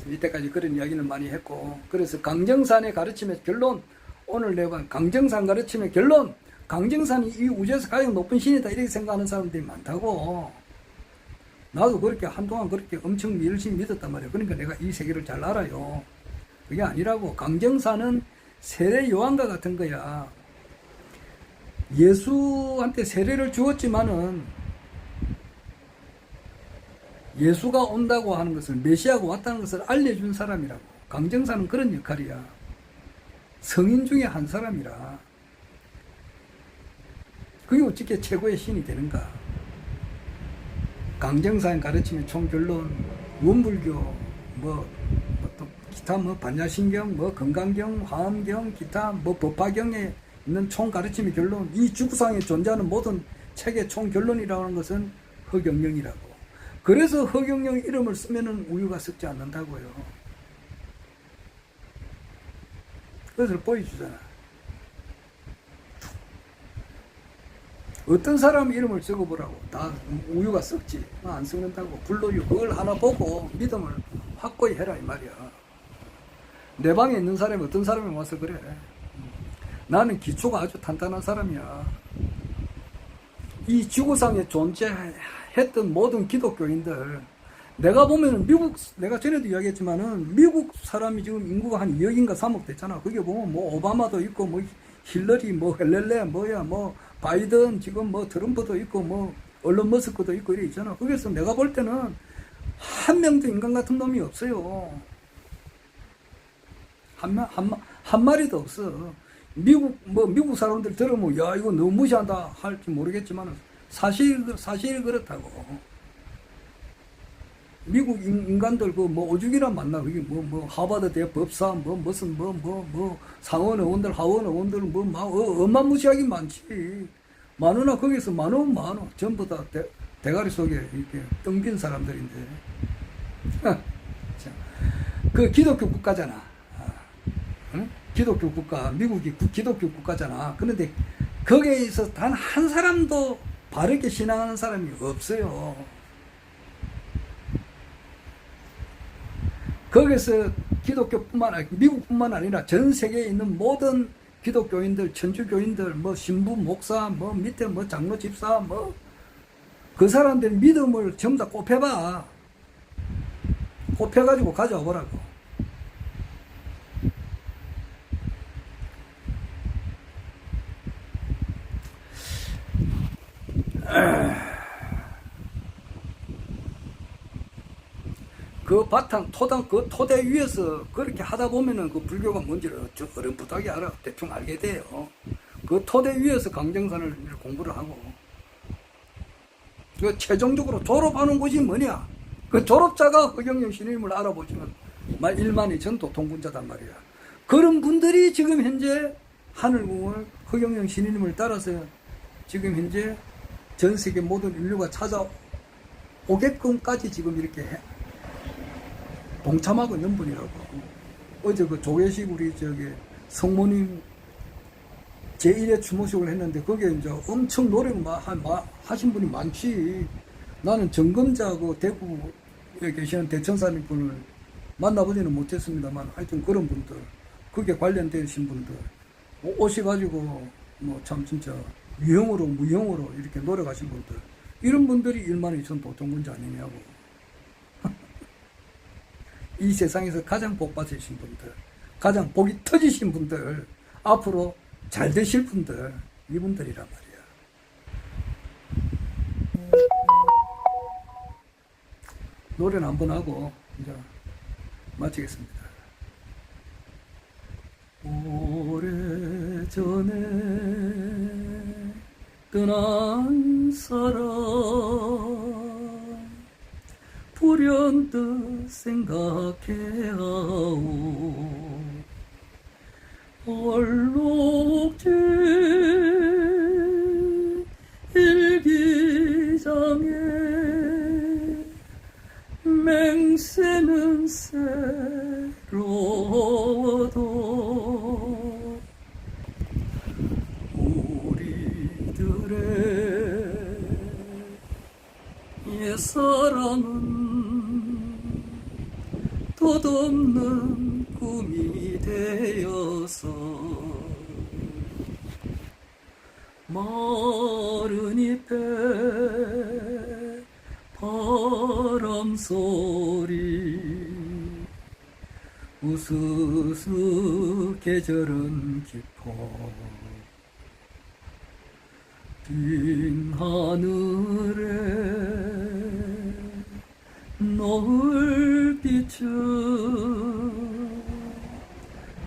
이때까지 그런 이야기는 많이 했고, 그래서 강정산의 가르침의 결론, 오늘 내가 강정산 가르침의 결론, 강정산이 이 우주에서 가장 높은 신이다 이렇게 생각하는 사람들이 많다고. 나도 그렇게 한동안 그렇게 엄청 열심히 믿었단 말이야. 그러니까 내가 이 세계를 잘 알아요. 그게 아니라고. 강정산은 세례 요한과 같은 거야. 예수한테 세례를 주었지만은 예수가 온다고 하는 것을, 메시아가 왔다는 것을 알려준 사람이라고. 강정산은 그런 역할이야. 성인 중에 한 사람이라. 그게 어떻게 최고의 신이 되는가? 강정산 가르침의 총결론, 원불교, 또 기타 반야신경, 건강경, 화엄경, 기타 법화경에 있는 총 가르침의 결론, 이 지구상에 존재하는 모든 책의 총 결론이라는 것은 허경영이라고. 그래서 허경영 이름을 쓰면은 우유가 썩지 않는다고요. 그것을 보여주잖아. 어떤 사람 이름을 적어보라고. 다 우유가 썩지. 안 썩는다고. 불로유. 그걸 하나 보고 믿음을 확고히 해라 이 말이야. 내 방에 있는 사람이 어떤 사람이 와서 그래. 나는 기초가 아주 탄탄한 사람이야. 이 지구상에 존재했던 모든 기독교인들, 내가 보면은 내가 전에도 이야기했지만은 미국 사람이 지금 인구가 한 2억인가 3억 됐잖아. 그게 보면 오바마도 있고, 힐러리, 헬렐레, 바이든, 지금 트럼프도 있고, 얼른 머스크도 있고 이래 있잖아. 거기서 내가 볼 때는 한 명도 인간 같은 놈이 없어요. 한 마리도 없어. 미국 사람들 들으면, 야, 이거 너무 무시한다 할지 모르겠지만, 사실 그렇다고. 미국 인간들, 오죽이란 만나. 그게 하버드 대 법사, 상원 의원들, 하원 의원들, 어마무시하긴 많지. 많으나 거기서 많어. 전부 다 대가리 속에 이렇게 텅빈 사람들인데. 그 기독교 국가잖아. 응? 기독교 국가, 미국이 기독교 국가잖아. 그런데 거기에서 단 한 사람도 바르게 신앙하는 사람이 없어요. 거기서 기독교뿐만 아니라, 미국뿐만 아니라 전 세계에 있는 모든 기독교인들, 천주교인들, 신부, 목사, 밑에 장로, 집사, 그 사람들 믿음을 전부 다 꼽혀봐. 꼽혀가지고 가져와 보라고. 그 바탕, 그 토대 위에서 그렇게 하다 보면은 그 불교가 뭔지를 어렴풋하게 알아. 대충 알게 돼요. 그 토대 위에서 강정산을 공부를 하고. 그 최종적으로 졸업하는 곳이 뭐냐? 그 졸업자가 허경영 신임을 알아보시면 1만이 전도 동분자단 말이야. 그런 분들이 지금 현재 하늘궁을 허경영 신임을 따라서 지금 현재 전 세계 모든 인류가 찾아오게끔까지 지금 이렇게 동참하고 있는 분이라고. 어제 그 조계식 우리 성모님 제1회 추모식을 했는데 거기에 이제 엄청 노력을 하신 분이 많지. 나는 정금자 대구에 계시는 대천사님 분을 만나보지는 못했습니다만 하여튼 그런 분들, 거기에 관련되신 분들 오셔가지고 참 진짜 유형으로 무형으로 이렇게 노력하신 분들, 이런 분들이 1만 2천 도통군자 아니냐고. 이 세상에서 가장 복 받으신 분들, 가장 복이 터지신 분들, 앞으로 잘 되실 분들, 이분들이란 말이야. 노래는 한번 하고 이제 마치겠습니다. 오래전에 떠난 사람 불현듯 생각해하오. 얼룩진 일기장 우리들의 옛사랑은 덧없는 꿈이 되어서 마른 잎에 바람 소리 우스스 계절은 깊어 빈 하늘에 노을빛은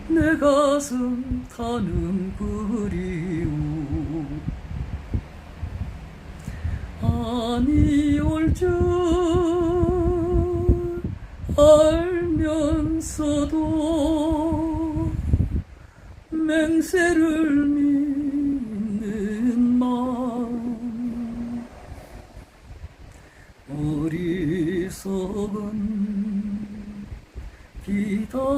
내 가슴 타는 그리움 아니 올 줄 알면서도 맹세를 믿는 마음 어리석은 기다림에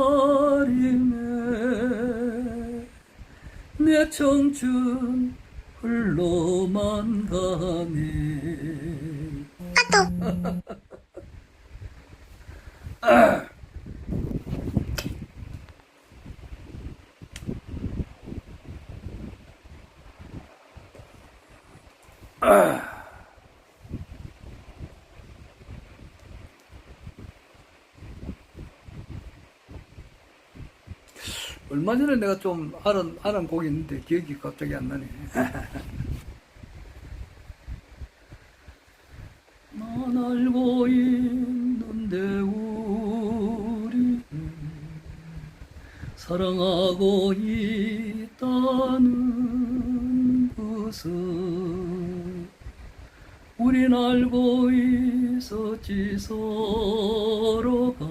내 청춘 흘러만 가네. 얼마 전에 내가 좀 아는 곡이 있는데 기억이 갑자기 안 나네. 난 알고 있는데 우리는 사랑하고 있다는 것을 우린 알고 있었지 서로가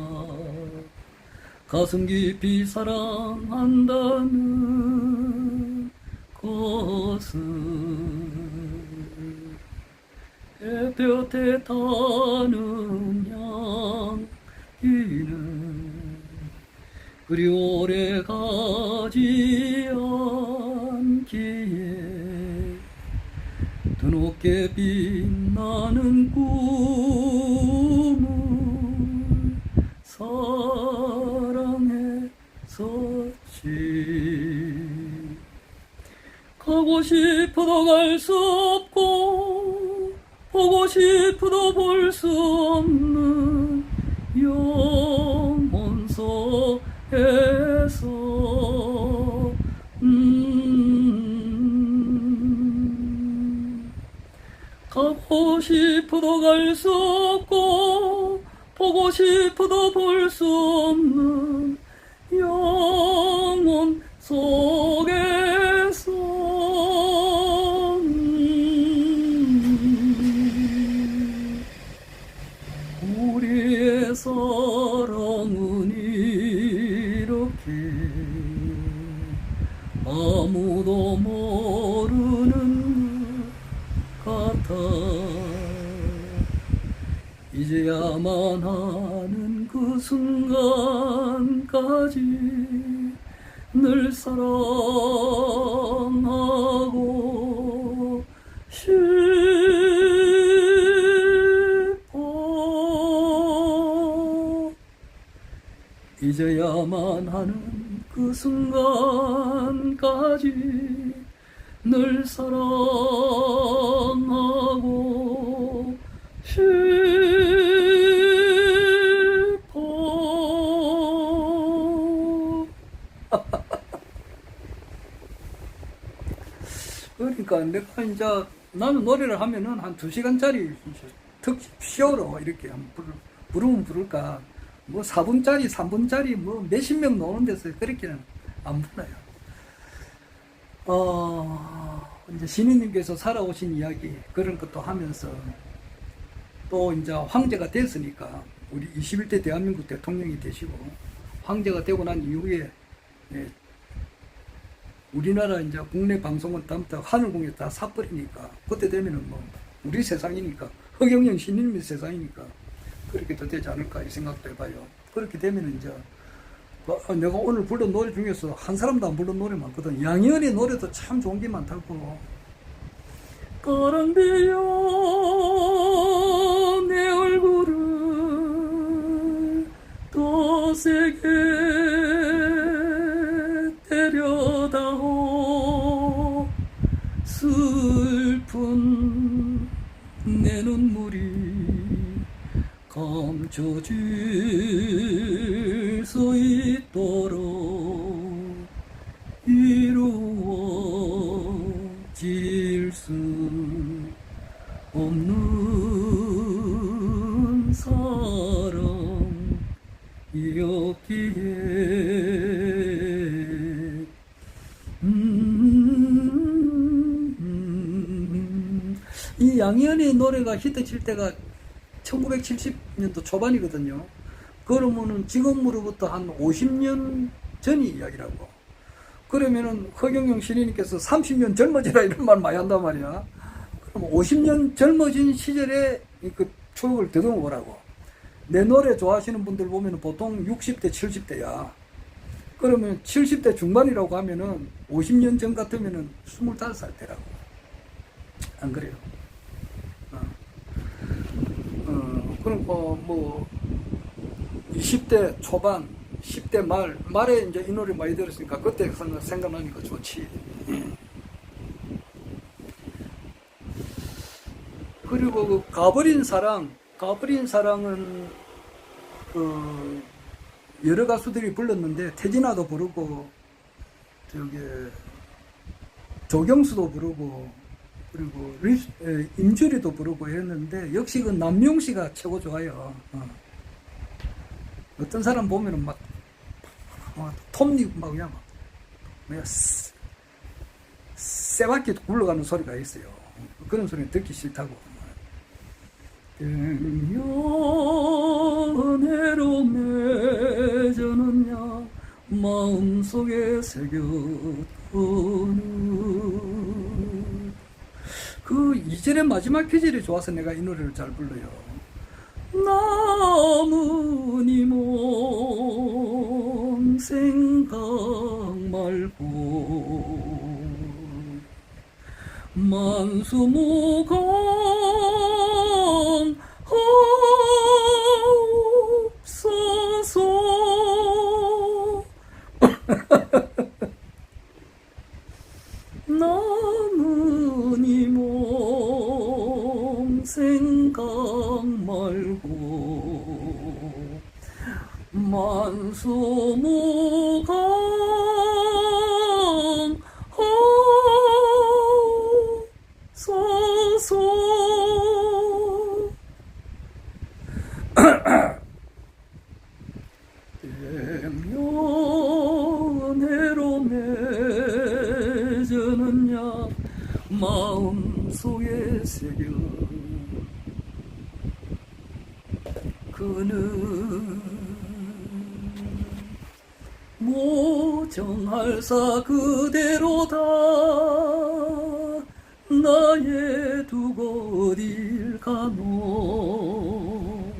가슴 깊이 사랑한다는 것을 햇볕에 타는 향기는 그리 오래 가지 않기에 드높게 빛나는 꿈을 사랑했었지. 가고 싶어도 갈 수 없고 보고 싶어도 볼 수 없는 영혼 속에서 가고 싶어도 갈 수 없고 보고 싶어도 볼 수 없는 영혼 속에서 우리의 사랑은 이렇게 아무도 모르는 것 같아. 이제야만 하는 그 순간까지 늘 사랑하고 싶어. 잊어야만 하는 그 순간까지 늘 사랑하고 싶어. 그러니까 내가 이제 나는 노래를 하면은 한 2시간짜리 특집 쇼로 이렇게 한번 부르면 부를까 뭐 4분짜리 3분짜리 뭐 몇십 명 노는 데서 그렇게는 안 불러요. 이제 신인님께서 살아오신 이야기 그런 것도 하면서 또 이제 황제가 됐으니까 우리 21대 대한민국 대통령이 되시고 황제가 되고 난 이후에 우리나라 이제 국내 방송은 다음부터 하늘공에 다 사버리니까 그때 되면은 뭐 우리 세상이니까 허경영 신인님 세상이니까 그렇게 더 되지 않을까 이 생각도 해봐요. 그렇게 되면 이제 내가 오늘 부른 노래 중에서 한 사람도 안 부른 노래 많거든. 양희은의 노래도 참 좋은 게 많다고. 가랑비여 내 얼굴을 더 세게 때려다오. 슬픈 내 눈물이 감춰질 수 있도록 이루어질 수 없는 사랑이었기에 이 양희은의 노래가 히트칠 때가 1970년도 초반이거든요. 그러면은 지금으로부터 한 50년 전이 이야기라고. 그러면은 허경영 시인님께서 30년 젊어지라 이런 말 많이 한단 말이야. 그럼 50년 젊어진 시절에 그 추억을 더듬어 보라고. 내 노래 좋아하시는 분들 보면 보통 60대, 70대야. 그러면 70대 중반이라고 하면은 50년 전 같으면은 25살 때라고. 안 그래요? 그러니까 뭐 20대 초반, 10대 말에 이제 이 노래 많이 들었으니까 그때 생각나니까 좋지. 그리고 그 가버린 사랑은 그 여러 가수들이 불렀는데 태진아도 부르고 저기 조경수도 부르고 그리고 임주리도 부르고 했는데 역시 그 남용씨가 최고 좋아요. 어떤 사람 보면은 막 톱니 막 그냥 뭐야 쇠바퀴 굴러가는 소리가 있어요. 그런 소리 듣기 싫다고. 연애로 맺어놓냐 마음속에 새겨두는 그 2절의 마지막 기절이 좋아서 내가 이 노래를 잘 불러요. 남은 이 몸 생각 말고 만수무강 없어서 남은 이 몸 생각 말고 만수무강 없어서 연애로 맺었느냐 마음속에 새겨 그는 모정할사 그대로다 나의 두고 어딜 가노.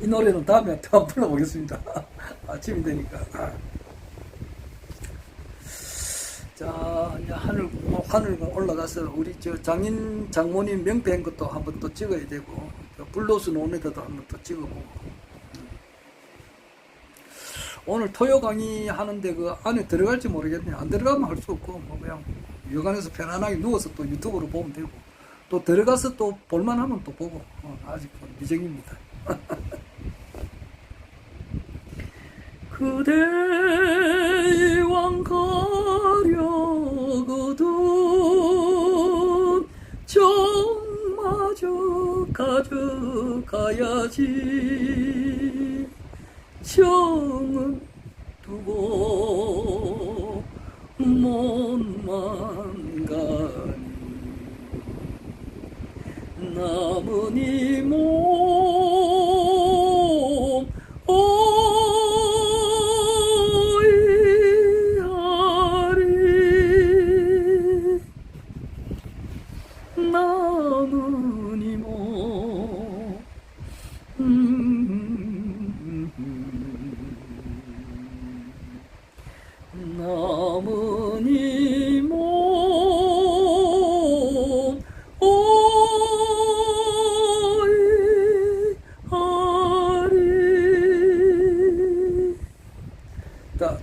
이 노래는 다음에 또 한번 불러보겠습니다. 아침이 되니까. 자, 이제 하늘 올라가서 우리 저 장모님 명패한 것도 한번 또 찍어야 되고, 블루스 노네드도 한번 또 찍어보고. 오늘 토요 강의 하는데 그 안에 들어갈지 모르겠네. 안 들어가면 할 수 없고, 뭐 그냥 여관에서 편안하게 누워서 또 유튜브로 보면 되고, 또 들어가서 또 볼만하면 또 보고, 아직 미정입니다. 그대의 왕 가려거든 정마저 가져가야지 정은 두고 못만 가니 남은 이 몸 어이하리 남은 이 몸 남은 이 몸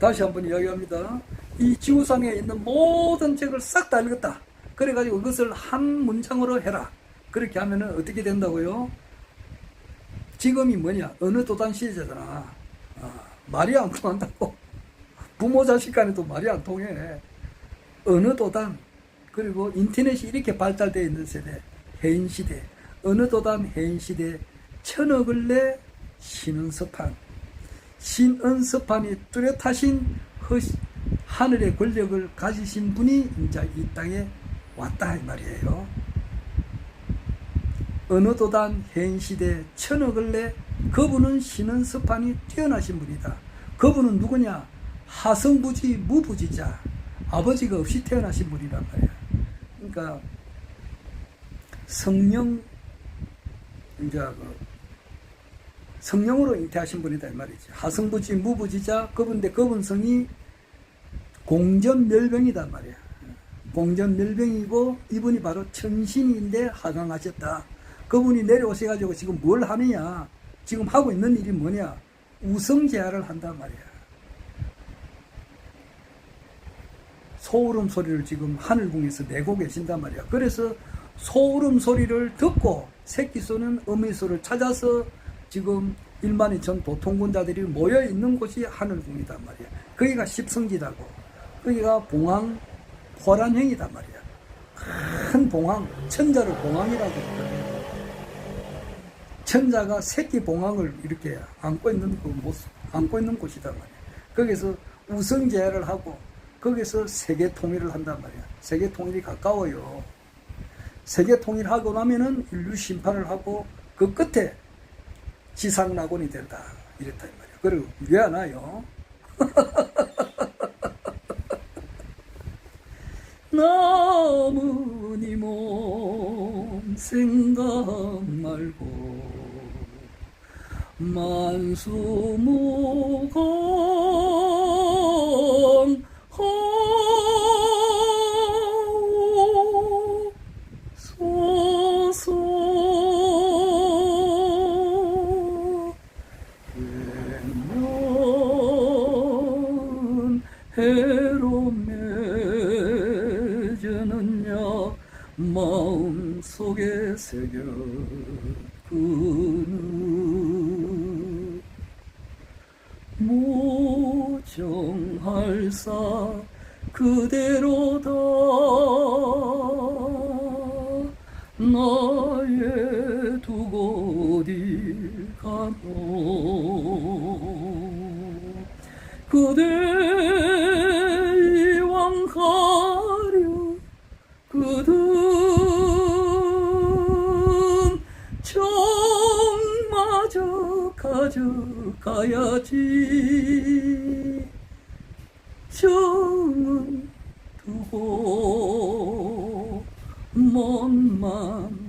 다시 한번 이야기합니다. 이 지구상에 있는 모든 책을 싹 다 읽었다. 그래가지고 그것을 한 문장으로 해라. 그렇게 하면은 어떻게 된다고요? 지금이 뭐냐? 어느 도단 시대잖아. 말이 안 통한다고. 부모 자식 간에도 말이 안 통해. 어느 도단, 그리고 인터넷이 이렇게 발달되어 있는 세대, 해인 시대, 어느 도단 해인 시대, 천어근래 신은서판, 신은서판이 뚜렷하신 하늘의 권력을 가지신 분이 이제 이 땅에 왔다 이 말이에요. 어느 도단 해인 시대 천어근래, 그분은 신은서판이 뛰어나신 분이다. 그분은 누구냐? 하성부지 무부지자, 아버지가 없이 태어나신 분이란 말이야. 그러니까 성령, 이제 성령으로 잉태하신 분이다 이 말이지. 하성부지 무부지자, 그분 성이 공전멸병이단 말이야. 공전멸병이고 이분이 바로 천신인데 하강하셨다. 그분이 내려오셔가지고 지금 뭘 하느냐? 지금 하고 있는 일이 뭐냐? 우성제하를 한단 말이야. 소울음 소리를 지금 하늘궁에서 내고 계신단 말이야. 그래서 소울음 소리를 듣고 새끼소는 어미소를 찾아서 지금 1만 2천 도통군자들이 모여있는 곳이 하늘궁이단 말이야. 거기가 십성지다고, 거기가 봉황 호란형이단 말이야. 큰 봉황, 천자를 봉황이라고 그러거든요. 천자가 새끼 봉황을 이렇게 안고 있는 그 모습, 안고 있는 곳이단 말이야. 거기서 우성제를 하고 거기서 세계 통일을 한단 말이야. 세계 통일이 가까워요. 세계 통일하고 나면은 인류 심판을 하고 그 끝에 지상 낙원이 된다. 이랬다 이 말이야. 그리고 왜 안 와요? 남은 이 몸 생각 말고 만수무강 하소서. 되면 해로 맺으느냐 마음속에 새겨 그는 모정할사 그대로다. 나의 두고 어디 가노. 그대 이왕 가려 그든 정마저 가져가야지. 정은 두고 먼 맘